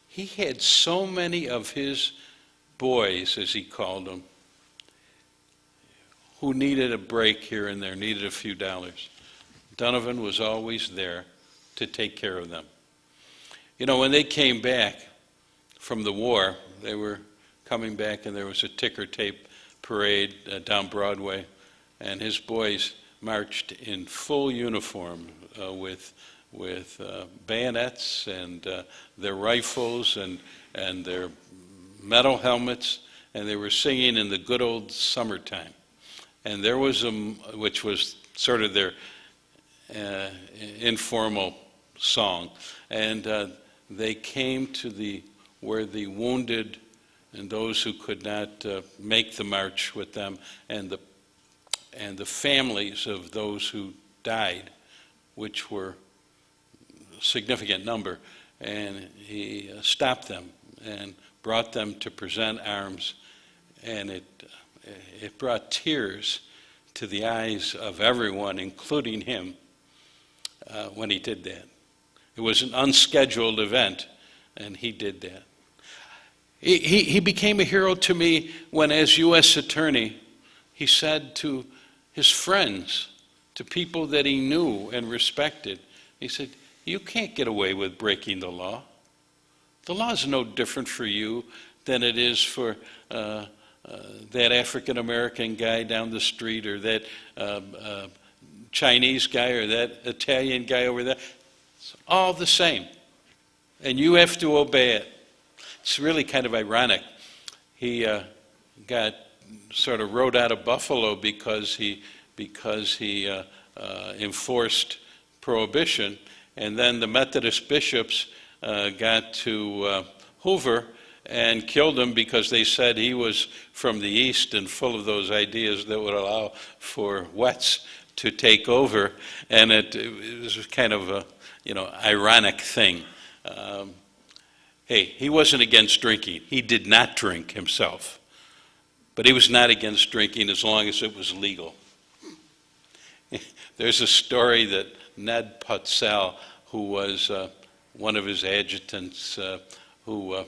He had so many of his boys, as he called them, who needed a break here and there, needed a few dollars. Donovan was always there to take care of them. When they came back from the war, they were coming back, and there was a ticker tape parade down Broadway, and his boys marched in full uniform with bayonets and their rifles and their metal helmets, and they were singing In the Good Old Summertime. And there was which was sort of their informal song, and they came to where the wounded and those who could not make the march with them, and the families of those who died, which were a significant number, and he stopped them and brought them to present arms, and it brought tears to the eyes of everyone, including him, when he did that. It was an unscheduled event, and he did that. He became a hero to me when, as U.S. Attorney, he said to his friends, to people that he knew and respected, he said, "You can't get away with breaking the law. The law is no different for you than it is for that African-American guy down the street, or that Chinese guy, or that Italian guy over there. It's all the same, and you have to obey it." It's really kind of ironic. He got sort of rode out of Buffalo because he enforced prohibition, and then the Methodist bishops got to Hoover and killed him because they said he was from the East and full of those ideas that would allow for Wets to take over, and it was kind of a ironic thing. Hey, he wasn't against drinking. He did not drink himself. But he was not against drinking as long as it was legal. There's a story that Ned Putzel, who was one of his adjutants, who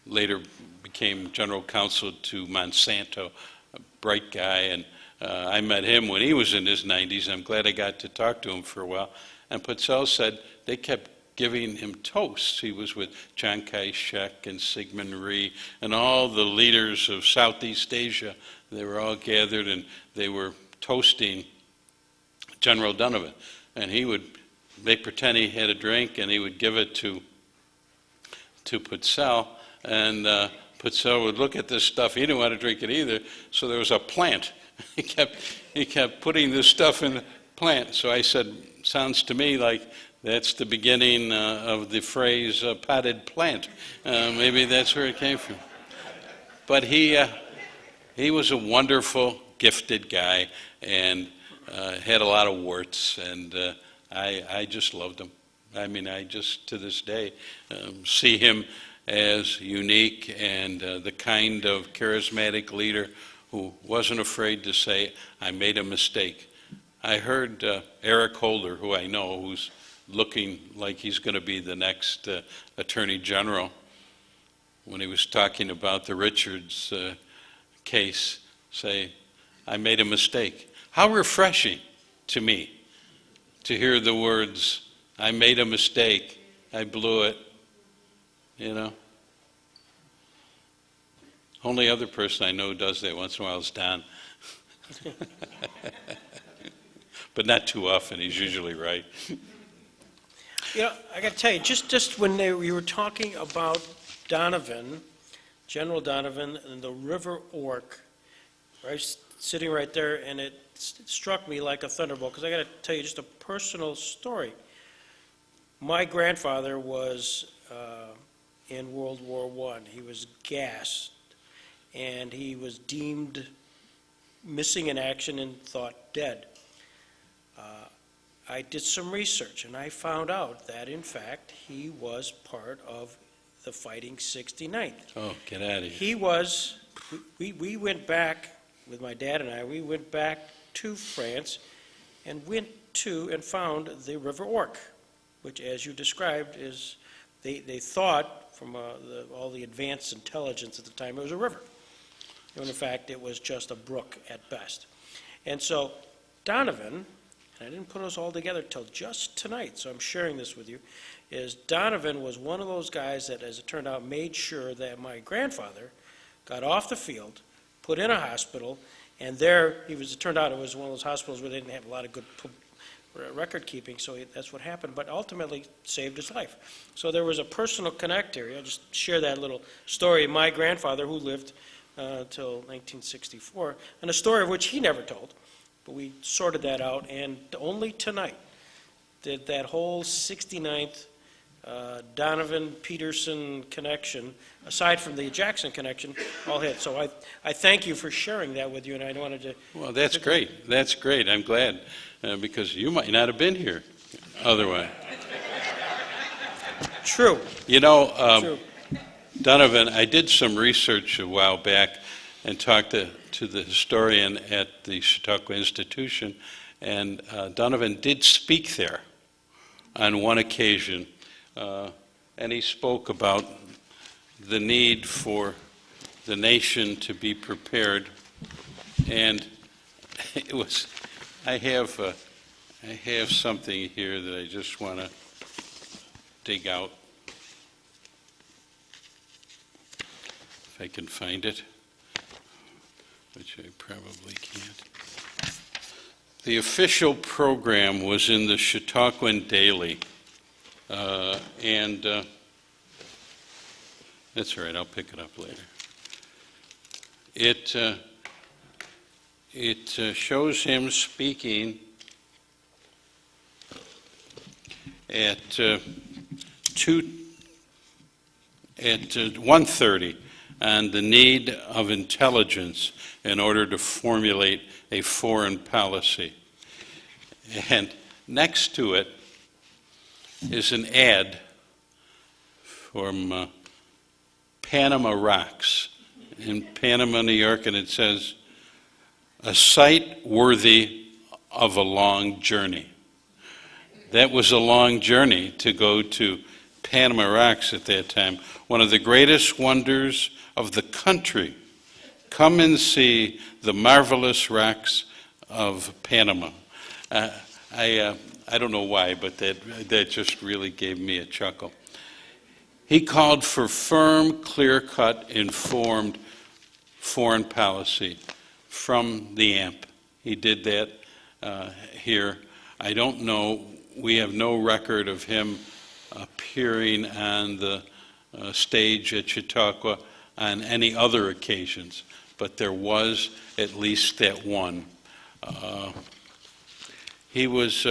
later became general counsel to Monsanto, a bright guy, and I met him when he was in his 90s. I'm glad I got to talk to him for a while. And Putzel said they kept giving him toasts. He was with Chiang Kai-shek and Syngman Rhee and all the leaders of Southeast Asia. They were all gathered, and they were toasting General Donovan. And they pretend he had a drink, and he would give it to Putzel, and Putzel would look at this stuff. He didn't want to drink it either, so there was a plant. He kept putting this stuff in plant. So I said, sounds to me like that's the beginning of the phrase potted plant. Maybe that's where it came from. But he was a wonderful, gifted guy, and had a lot of warts, and I just loved him. I mean, I just, to this day, see him as unique and the kind of charismatic leader who wasn't afraid to say, I made a mistake. I heard Eric Holder, who I know, who's looking like he's going to be the next Attorney General, when he was talking about the Richards case, say, I made a mistake. How refreshing to me to hear the words, I made a mistake, I blew it, you know. Only other person I know who does that once in a while is Don. But not too often, he's usually right. You know, I got to tell you, just when you were talking about Donovan, General Donovan, and the River Ork, right, sitting right there, and it struck me like a thunderbolt, because I got to tell you just a personal story. My grandfather was in World War I. He was gassed, and he was deemed missing in action and thought dead. I did some research, and I found out that, in fact, he was part of the Fighting 69th. Oh, get out of here. He was, we went back, with my dad and I, we went back to France and went to and found the River Ork, which, as you described, is, they thought, from all the advanced intelligence at the time, it was a river. When in fact, it was just a brook at best. And so Donovan, and I didn't put us all together till just tonight, so I'm sharing this with you, is Donovan was one of those guys that, as it turned out, made sure that my grandfather got off the field, put in a hospital, and there, it turned out it was one of those hospitals where they didn't have a lot of good record keeping, so that's what happened, but ultimately saved his life. So there was a personal connect here. I'll just share that little story. My grandfather, who lived till 1964, and a story of which he never told, but we sorted that out, and only tonight did that whole 69th Donovan-Peterson connection, aside from the Jackson connection, all hit. So I thank you for sharing that with you, and I wanted to... Well, that's great. That's great. I'm glad, because you might not have been here otherwise. True. You know, True. Donovan, I did some research a while back and talked to the historian at the Chautauqua Institution, and Donovan did speak there on one occasion, and he spoke about the need for the nation to be prepared, and it was, I have something here that I just want to dig out, if I can find it, which I probably can't. The official program was in the Chautauquan Daily, and that's all right, I'll pick it up later. It shows him speaking at 1:30 on the need of intelligence in order to formulate a foreign policy. And next to it is an ad from Panama Rocks in Panama, New York, and it says, "A site worthy of a long journey." That was a long journey to go to Panama Rocks at that time, one of the greatest wonders of the country. Come and see the marvelous rocks of Panama. I don't know why, but that just really gave me a chuckle. He called for firm, clear-cut, informed foreign policy from the AMP. He did that here. I don't know, we have no record of him appearing on the stage at Chautauqua on any other occasions, but there was at least that one. he was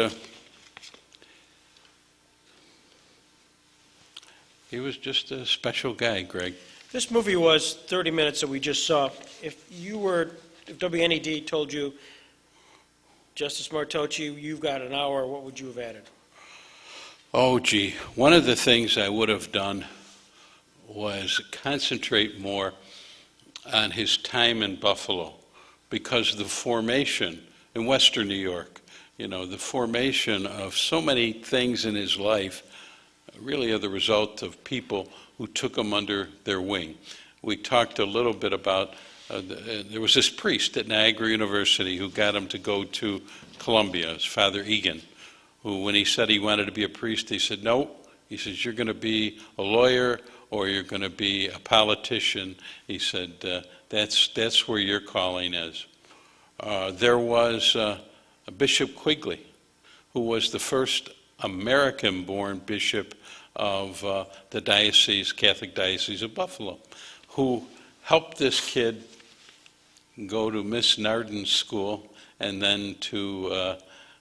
just a special guy, Greg. This movie was 30 minutes that we just saw. If WNED told you, Justice Martoche, you've got an hour, what would you have added? Oh, gee. One of the things I would have done was concentrate more on his time in Buffalo, because the formation in Western New York, the formation of so many things in his life really are the result of people who took him under their wing. We talked a little bit about, there was this priest at Niagara University who got him to go to Columbia, his Father Egan, who when he said he wanted to be a priest, he said, no. He says, you're going to be a lawyer or you're going to be a politician. He said, that's where your calling is. There was Bishop Quigley, who was the first American-born bishop of the Catholic Diocese of Buffalo, who helped this kid go to Miss Narden's school and then to,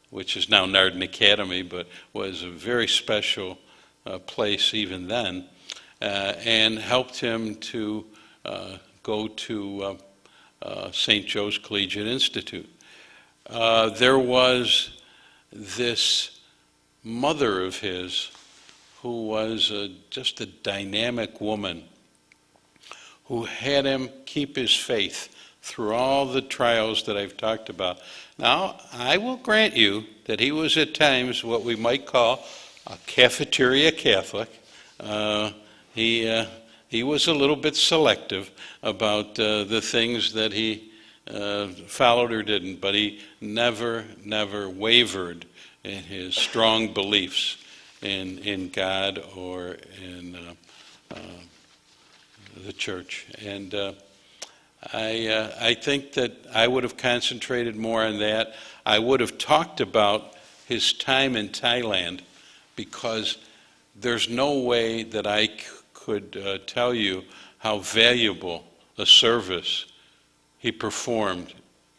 which is now Narden Academy, but was a very special place even then, and helped him to go to St. Joe's Collegiate Institute. There was this mother of his who was just a dynamic woman who had him keep his faith through all the trials that I've talked about. Now, I will grant you that he was at times what we might call a cafeteria Catholic. He was a little bit selective about the things that he followed or didn't, but he never wavered in his strong beliefs in God or in the church. And I think that I would have concentrated more on that. I would have talked about his time in Thailand, because there's no way that I could tell you how valuable a service he performed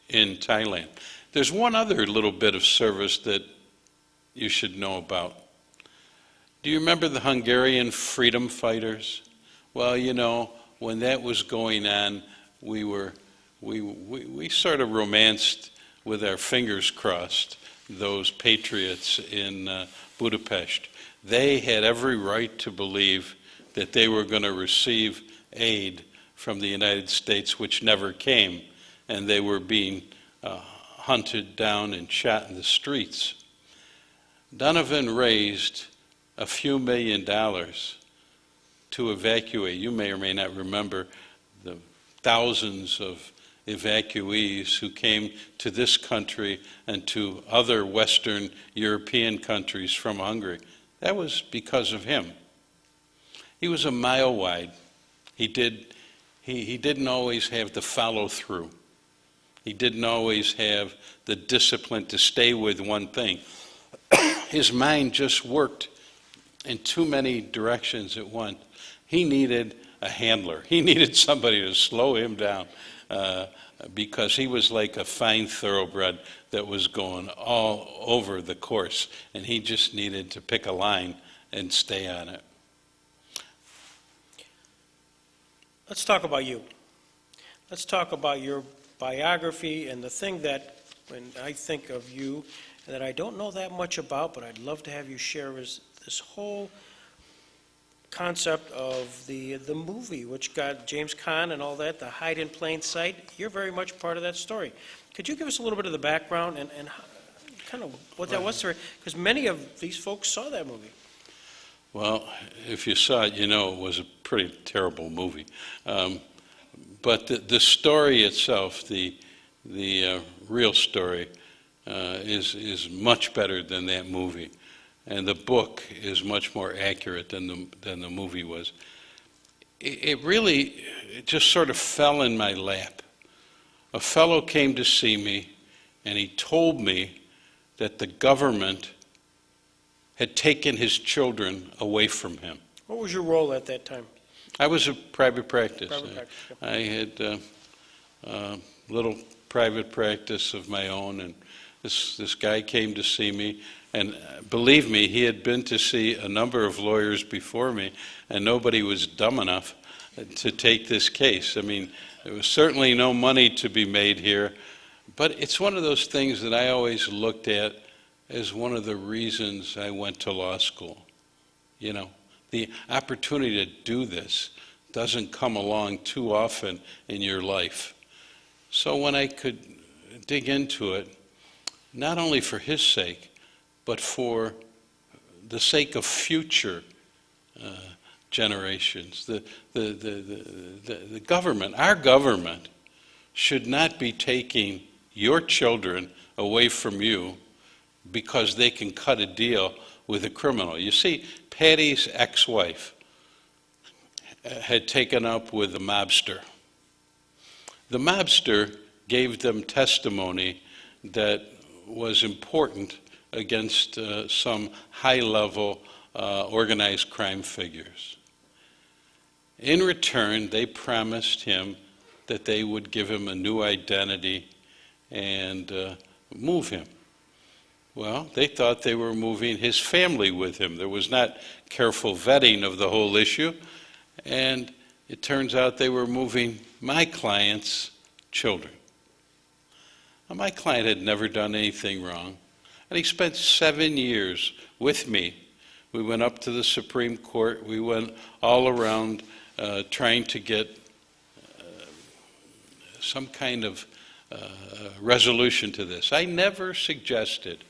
in Thailand. There's one other little bit of service that you should know about. Do you remember the Hungarian freedom fighters? Well, when that was going on, we sort of romanced with our fingers crossed those patriots in Budapest. They had every right to believe that they were going to receive aid from the United States, which never came, and they were being hunted down and shot in the streets. Donovan raised a few $1 million to evacuate. You may or may not remember the thousands of evacuees who came to this country and to other Western European countries from Hungary. That was because of him. He was a mile wide. He didn't always have the follow through. He didn't always have the discipline to stay with one thing. His mind just worked in too many directions at once. He needed a handler. He needed somebody to slow him down, because he was like a fine thoroughbred that was going all over the course, and he just needed to pick a line and stay on it. Let's talk about you. Let's talk about your biography, and the thing that, when I think of you, that I don't know that much about, but I'd love to have you share, is this whole concept of the movie, which got James Caan and all that, the hide in plain sight. You're very much part of that story. Could you give us a little bit of the background and kind of what that was? Because many of these folks saw that movie. Well, if you saw it, you know it was a pretty terrible movie. But the story itself, the real story, is much better than that movie. And the book is much more accurate than the movie was. It really just sort of fell in my lap. A fellow came to see me, and he told me that the government had taken his children away from him. What was your role at that time? I was a private practice. Yep. I had a little private practice of my own, and This guy came to see me, and believe me, he had been to see a number of lawyers before me, and nobody was dumb enough to take this case. I mean, there was certainly no money to be made here, but it's one of those things that I always looked at as one of the reasons I went to law school. You know, the opportunity to do this doesn't come along too often in your life. So when I could dig into it, not only for his sake, but for the sake of future generations, the government, our government, should not be taking your children away from you because they can cut a deal with a criminal. You see, Patty's ex-wife had taken up with a mobster. The mobster gave them testimony that was important against some high-level organized crime figures. In return, they promised him that they would give him a new identity and move him. Well, they thought they were moving his family with him. There was not careful vetting of the whole issue, and it turns out they were moving my client's children. Now, my client had never done anything wrong, and he spent 7 years with me. We went up to the Supreme Court. We went all around trying to get some kind of resolution to this. I never suggested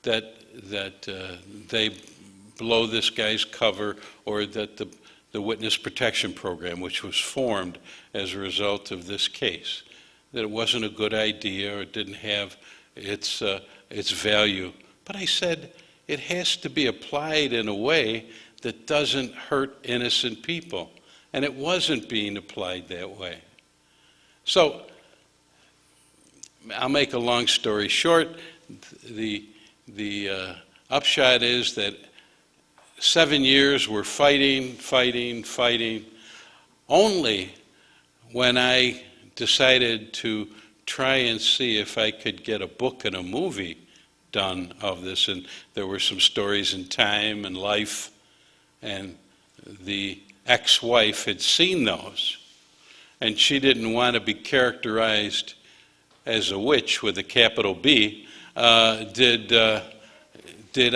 that they blow this guy's cover, or that the Witness Protection Program, which was formed as a result of this case, that it wasn't a good idea or it didn't have its value. But I said it has to be applied in a way that doesn't hurt innocent people. And it wasn't being applied that way. So I'll make a long story short. The upshot is that 7 years we're fighting. Only when I decided to try and see if I could get a book and a movie done of this, and there were some stories in Time and Life, and the ex-wife had seen those, and she didn't want to be characterized as a witch with a capital B. Did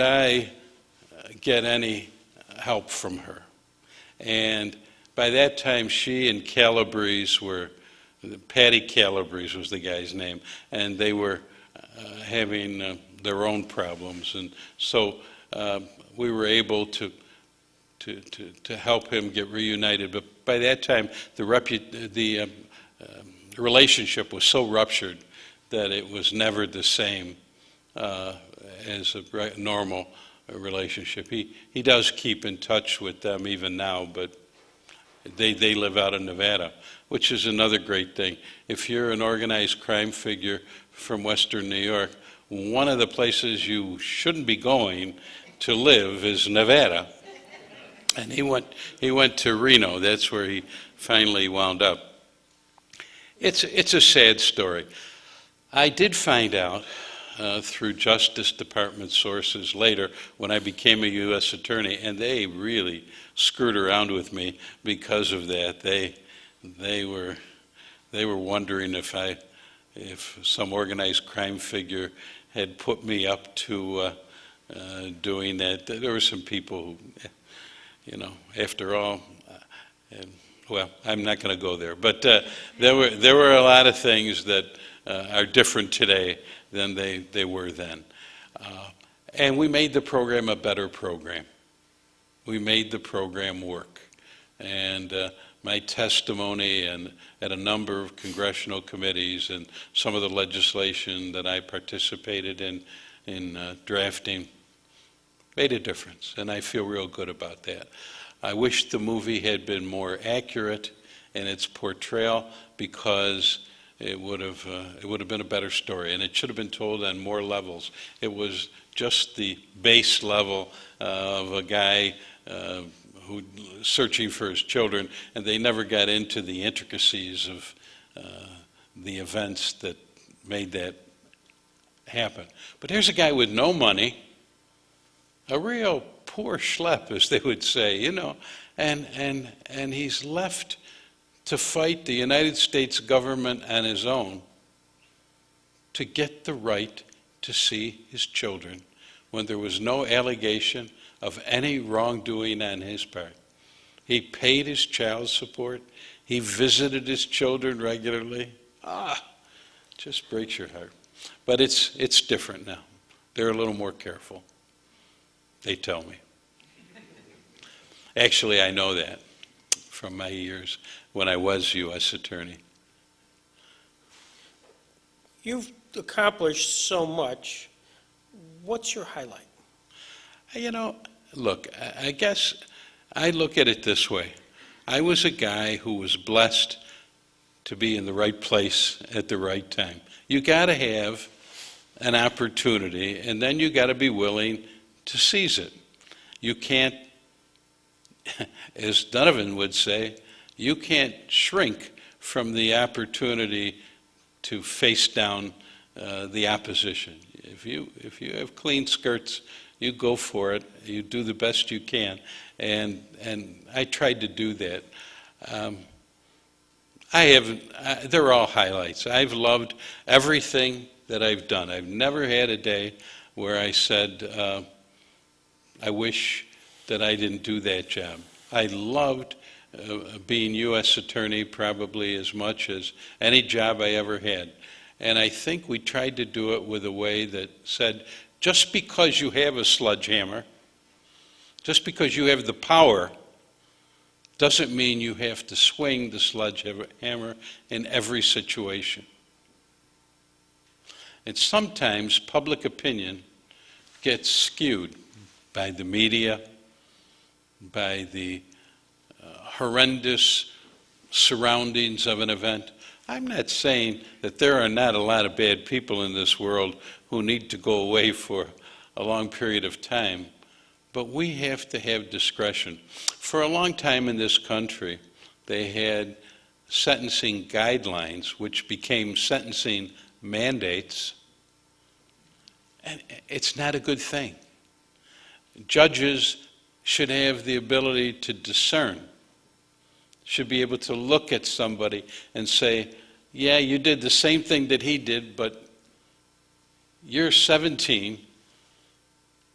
I get any help from her? And by that time, she and Calabrese were, Patty Calabrese was the guy's name, and they were having their own problems. And so we were able to help him get reunited. But by that time, the relationship was so ruptured that it was never the same as a normal relationship. He does keep in touch with them even now, but they live out in Nevada, which is another great thing. If you're an organized crime figure from Western New York, one of the places you shouldn't be going to live is Nevada. And he went to Reno. That's where he finally wound up. It's a sad story. I did find out through Justice Department sources later when I became a U.S. attorney, and they really screwed around with me because of that. They were wondering if some organized crime figure had put me up to doing that. There were some people who, after all, well, I'm not going to go there. But there were a lot of things that are different today than they were then. And we made the program a better program. We made the program work. And my testimony and at a number of congressional committees and some of the legislation that I participated in drafting made a difference. And I feel real good about that. I wish the movie had been more accurate in its portrayal, because it would have been a better story, and it should have been told on more levels. It was just the base level of a guy who searching for his children, and they never got into the intricacies of the events that made that happen. But here's a guy with no money, a real poor schlep, as they would say, you know, and he's left to fight the United States government on his own to get the right to see his children when there was no allegation of any wrongdoing on his part. He paid his child support. He visited his children regularly. Just breaks your heart. But it's different now. They're a little more careful. They tell me. Actually, I know that from my years when I was U.S. Attorney. You've accomplished so much. What's your highlight? You know, look, I guess I look at it this way. I was a guy who was blessed to be in the right place at the right time. You got to have an opportunity, and then you got to be willing to seize it. You can't, as Donovan would say, you can't shrink from the opportunity to face down the opposition. If you have clean skirts, you go for it. You do the best you can, and I tried to do that. They're all highlights. I've loved everything that I've done. I've never had a day where I said, I wish that I didn't do that job. I loved being U.S. Attorney probably as much as any job I ever had. And I think we tried to do it with a way that said, just because you have a sledgehammer, just because you have the power, doesn't mean you have to swing the sledgehammer in every situation. And sometimes public opinion gets skewed by the media, by the horrendous surroundings of an event. I'm not saying that there are not a lot of bad people in this world who need to go away for a long period of time, but we have to have discretion. For a long time in this country, they had sentencing guidelines, which became sentencing mandates, and it's not a good thing. Judges should have the ability to discern, should be able to look at somebody and say, yeah, you did the same thing that he did, but you're 17,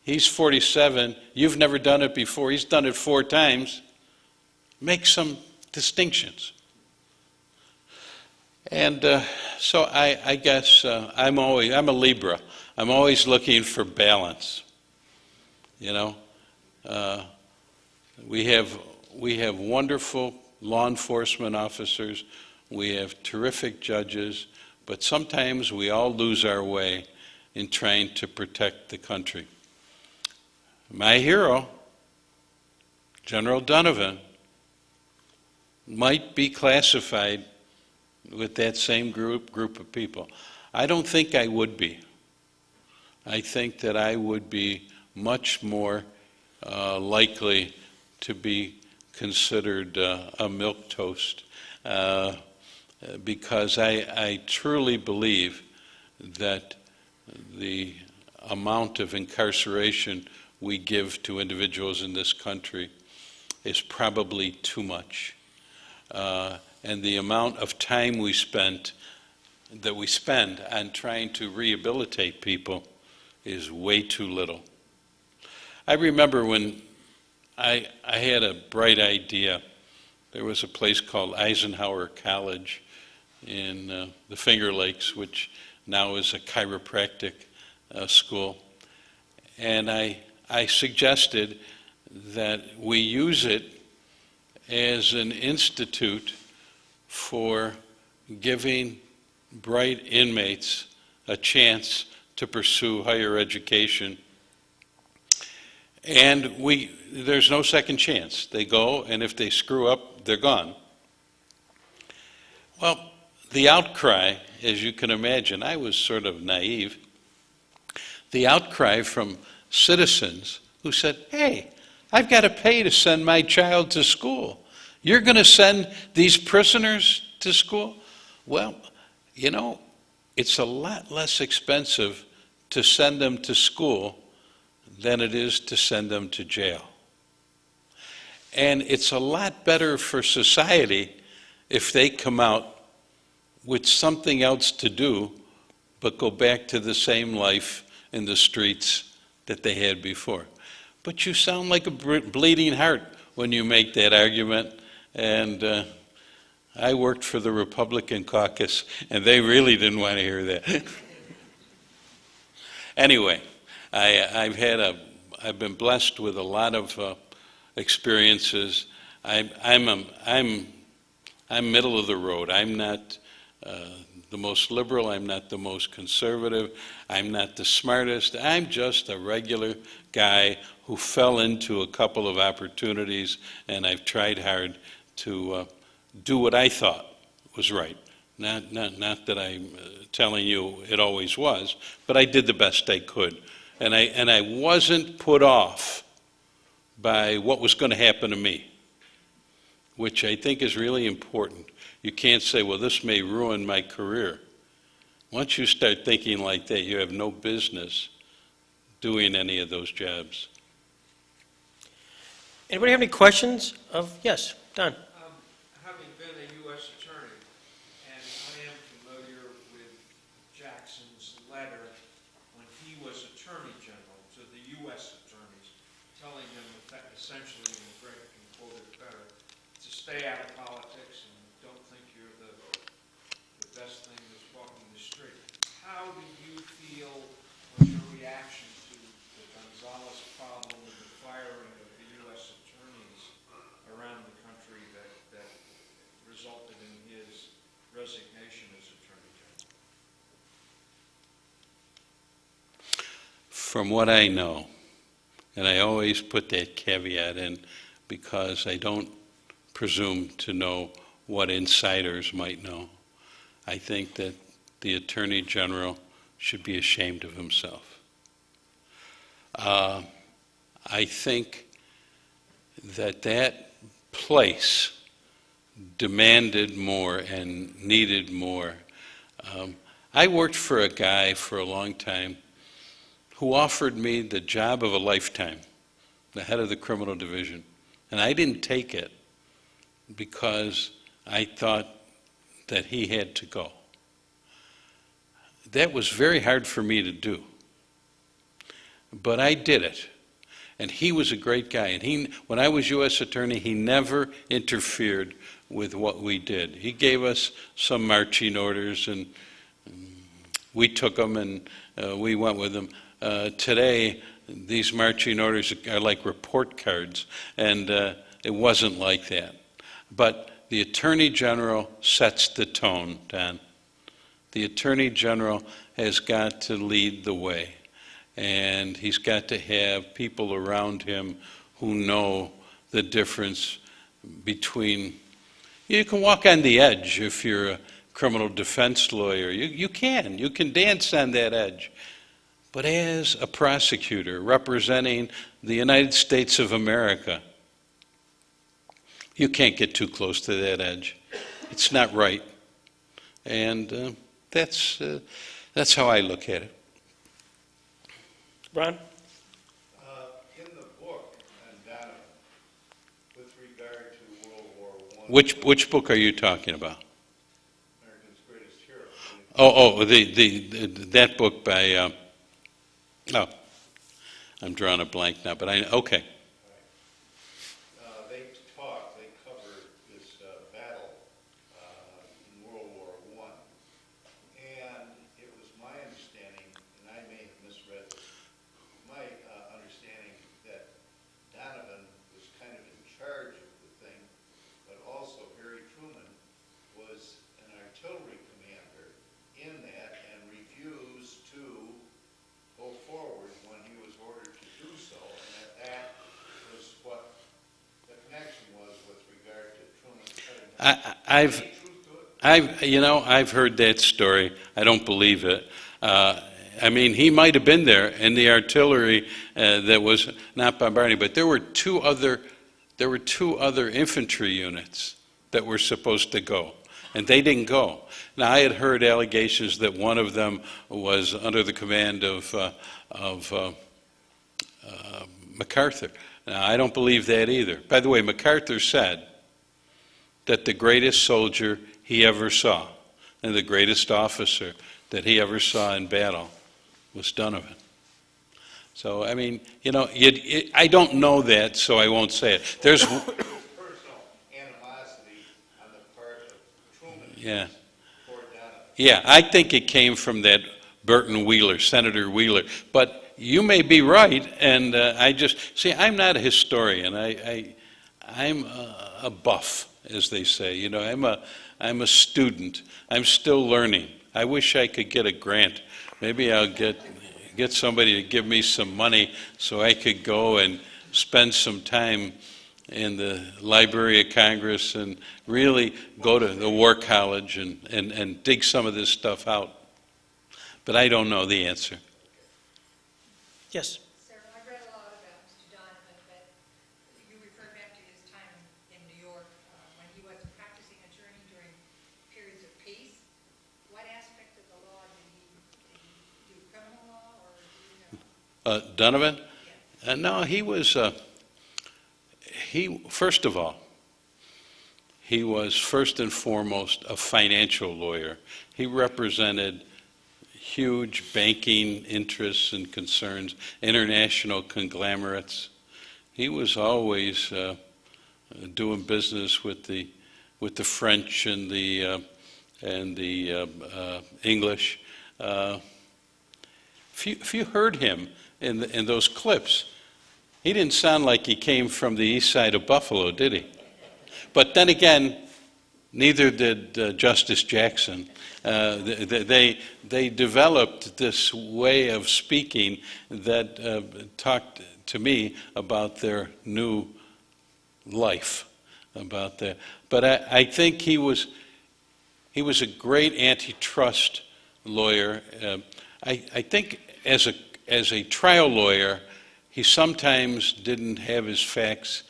he's 47, you've never done it before, he's done it 4 times. Make some distinctions. And so I guess I'm a Libra. I'm always looking for balance. You know, we have wonderful law enforcement officers, we have terrific judges, but sometimes we all lose our way in trying to protect the country. My hero, General Donovan, might be classified with that same group of people. I don't think I would be. I think that I would be much more likely to be considered a milquetoast because I truly believe that the amount of incarceration we give to individuals in this country is probably too much. And the amount of time we spend on trying to rehabilitate people is way too little. I remember when I had a bright idea. There was a place called Eisenhower College in the Finger Lakes, which now is a chiropractic school. And I suggested that we use it as an institute for giving bright inmates a chance to pursue higher education. And there's no second chance. They go, and if they screw up, they're gone. Well, the outcry, as you can imagine, I was sort of naive. The outcry from citizens who said, hey, I've got to pay to send my child to school. You're going to send these prisoners to school? Well, you know, it's a lot less expensive to send them to school than it is to send them to jail. And it's a lot better for society if they come out with something else to do but go back to the same life in the streets that they had before. But you sound like a bleeding heart when you make that argument, and I worked for the Republican caucus, and they really didn't want to hear that. Anyway, I've been blessed with a lot of experiences. I'm middle of the road. I'm not the most liberal. I'm not the most conservative. I'm not the smartest. I'm just a regular guy who fell into a couple of opportunities, and I've tried hard to do what I thought was right. Not that I'm telling you it always was, but I did the best I could. And I wasn't put off by what was going to happen to me, which I think is really important. You can't say, well, this may ruin my career. Once you start thinking like that, you have no business doing any of those jobs. Anybody have any questions of, yes, Don? Having been a U.S. attorney, and I am familiar with Jackson's letter when he was Attorney General to the U.S. attorneys, telling them that essentially, and Greg can quote it better, to stay out of politics and don't think you're the best thing that's walking the street. How do you feel, what's your reaction to the Gonzalez problem with the firing of the U.S. attorneys around the country that resulted in his resignation as Attorney General? From what I know, and I always put that caveat in because I don't presume to know what insiders might know, I think that the Attorney General should be ashamed of himself. I think that place demanded more and needed more. I worked for a guy for a long time who offered me the job of a lifetime, the head of the criminal division, and I didn't take it because I thought that he had to go. That was very hard for me to do, but I did it. And he was a great guy. And when I was U.S. Attorney, he never interfered with what we did. He gave us some marching orders, and we took them, and we went with them. Today, these marching orders are like report cards, and it wasn't like that. But the Attorney General sets the tone, Don. The Attorney General has got to lead the way. And he's got to have people around him who know the difference between, you can walk on the edge if you're a criminal defense lawyer. You can dance on that edge. But as a prosecutor representing the United States of America, you can't get too close to that edge. It's not right. And that's how I look at it. Ron? In the book on Donovan, with regard to World War I... Which book are you talking about? America's Greatest Hero. That book by... I'm drawing a blank now, but okay. They cover this battle in World War I, and it was my understanding, and I may have misread this, my understanding that Donovan was kind of in charge of the thing, but also Harry Truman was an artillery commander in that and refused to go forward when he was ordered to do so, and that was what the connection was with regard to Truman cutting down. I've heard that story. I don't believe it. I mean, he might have been there in the artillery that was not bombarding, but there were two other infantry units that were supposed to go, and they didn't go. Now, I had heard allegations that one of them was under the command of MacArthur. Now, I don't believe that either. By the way, MacArthur said that the greatest soldier he ever saw and the greatest officer that he ever saw in battle was Donovan. So, I mean, you know, I don't know that, so I won't say it. There's personal animosity on the part of Truman. Yeah. Yeah, I think it came from that Burton Wheeler, Senator Wheeler. But you may be right, and I just, see, I'm not a historian. I'm a buff, as they say. You know, I'm a student. I'm still learning. I wish I could get a grant. Maybe I'll get somebody to give me some money so I could go and spend some time in the Library of Congress and really go to the War College and dig some of this stuff out. But I don't know the answer. Yes. Sir, I've read a lot about Mr. Donovan, but you referred back to his time in New York when he was a practicing attorney during periods of peace. What aspect of the law did he do? Criminal law, or do you know? Donovan? No, he was, first of all, he was first and foremost a financial lawyer. He represented huge banking interests and concerns, international conglomerates. He was always doing business with the French and the English. If you heard him in those clips, he didn't sound like he came from the east side of Buffalo, did he? But then again, neither did Justice Jackson. They developed this way of speaking that talked to me about their new life, about that. But I think he was a great antitrust lawyer. I think as a trial lawyer, he sometimes didn't have his facts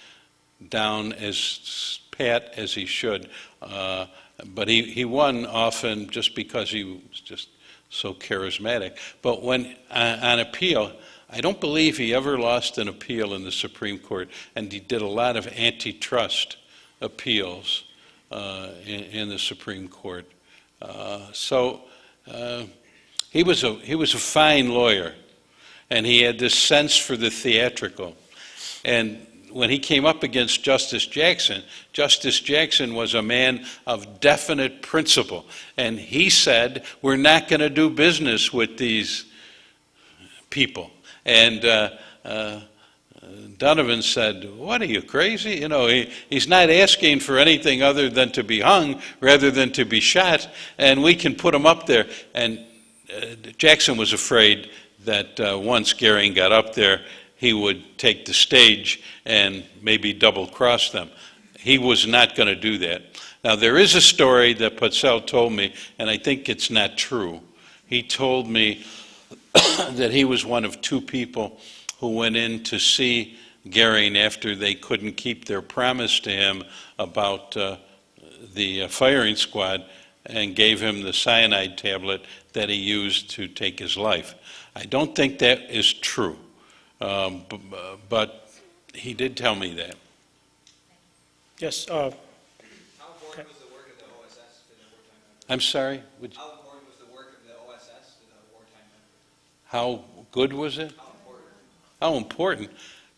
down as pat as he should. But he won often just because he was just so charismatic. But when on appeal, I don't believe he ever lost an appeal in the Supreme Court, and he did a lot of antitrust appeals in the Supreme Court. So he was a fine lawyer, and he had this sense for the theatrical. And when he came up against Justice Jackson was a man of definite principle. And he said, we're not going to do business with these people. And Donovan said, what, are you crazy? You know, he's not asking for anything other than to be hung rather than to be shot, and we can put him up there. And Jackson was afraid that once Goering got up there, he would take the stage and maybe double-cross them. He was not going to do that. Now, there is a story that Purcell told me, and I think it's not true. He told me that he was one of two people who went in to see Goering after they couldn't keep their promise to him about the firing squad, and gave him the cyanide tablet that he used to take his life. I don't think that is true. But he did tell me that. Yes. How important was the work of the OSS to the wartime members? I'm sorry? How important was the work of the OSS to the wartime members? How good was it? How important? How important?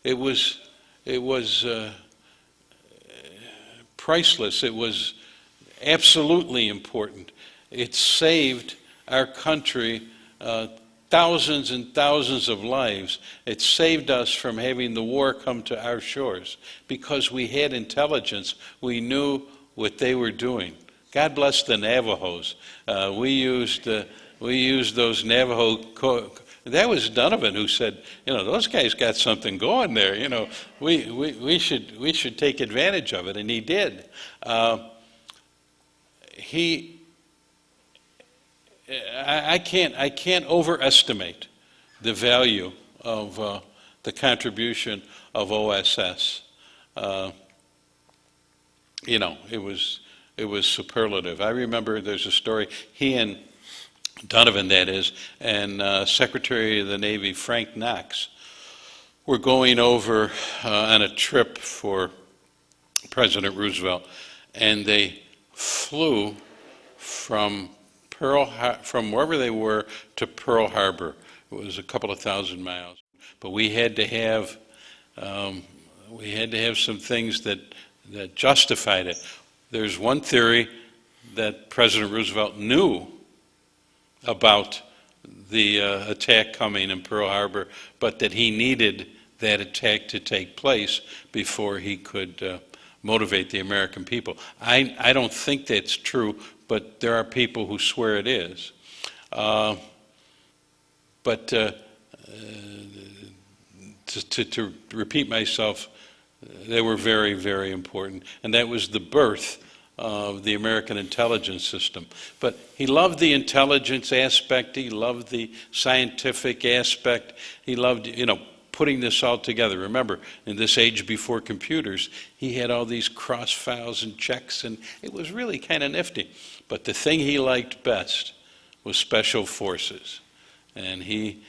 It was priceless. It was absolutely important. It saved our country thousands and thousands of lives. It saved us from having the war come to our shores because we had intelligence. We knew what they were doing. God bless the Navajos. We used those Navajo. That was Donovan who said, you know, those guys got something going there. You know, we should take advantage of it, and he did. I can't overestimate the value of the contribution of OSS. You know, it was it was superlative. I remember there's a story, he and Donovan, that is, and Secretary of the Navy Frank Knox were going over on a trip for President Roosevelt, and they flew from from wherever they were to Pearl Harbor. It was a couple of thousand miles, but we had to have some things that justified it. There's one theory that President Roosevelt knew about the attack coming in Pearl Harbor, but that he needed that attack to take place before he could motivate the American people. I don't think that's true, but there are people who swear it is. But to repeat myself, they were very, very important, and that was the birth of the American intelligence system. But he loved the intelligence aspect, he loved the scientific aspect, he loved, putting this all together. Remember, in this age before computers, he had all these cross files and checks, and it was really kind of nifty. But the thing he liked best was special forces, and he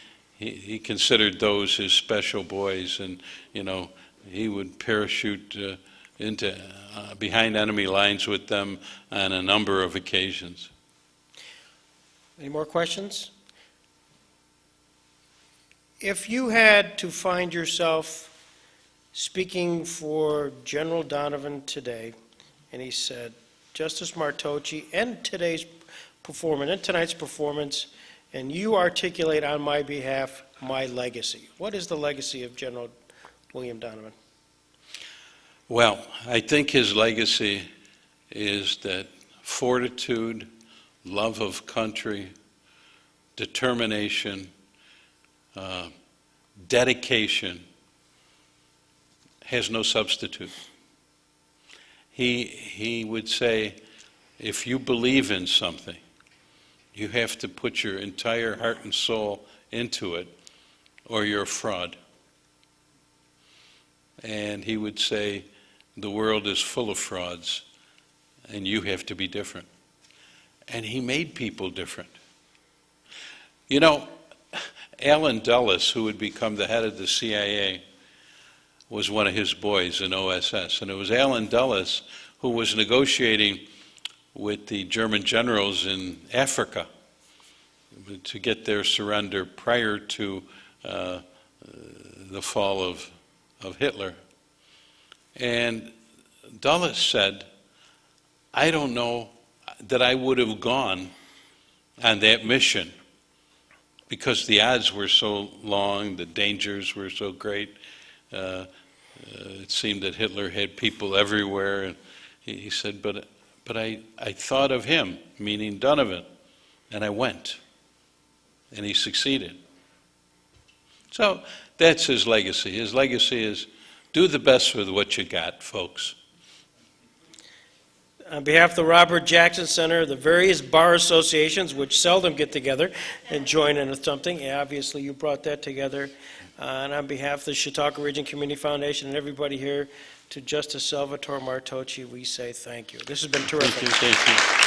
considered those his special boys, and he would parachute into behind enemy lines with them on a number of occasions. Any more questions? If you had to find yourself speaking for General Donovan today, and he said, Justice Martoche, and tonight's performance, and you articulate on my behalf my legacy. What is the legacy of General William Donovan? Well, I think his legacy is that fortitude, love of country, determination, dedication has no substitute. He would say, if you believe in something, you have to put your entire heart and soul into it, or you're a fraud. And he would say, the world is full of frauds, and you have to be different. And he made people different. Allen Dulles, who would become the head of the CIA, was one of his boys in OSS. And it was Allen Dulles who was negotiating with the German generals in Africa to get their surrender prior to the fall of Hitler. And Dulles said, I don't know that I would have gone on that mission because the odds were so long, the dangers were so great. It seemed that Hitler had people everywhere. And he said, but I thought of him, meaning Donovan, and I went. And he succeeded. So that's his legacy. His legacy is do the best with what you got, folks. On behalf of the Robert Jackson Center, the various bar associations, which seldom get together and join in with something, obviously you brought that together. And on behalf of the Chautauqua Region Community Foundation and everybody here, to Justice Salvatore Martoche, we say thank you. This has been terrific. Thank you.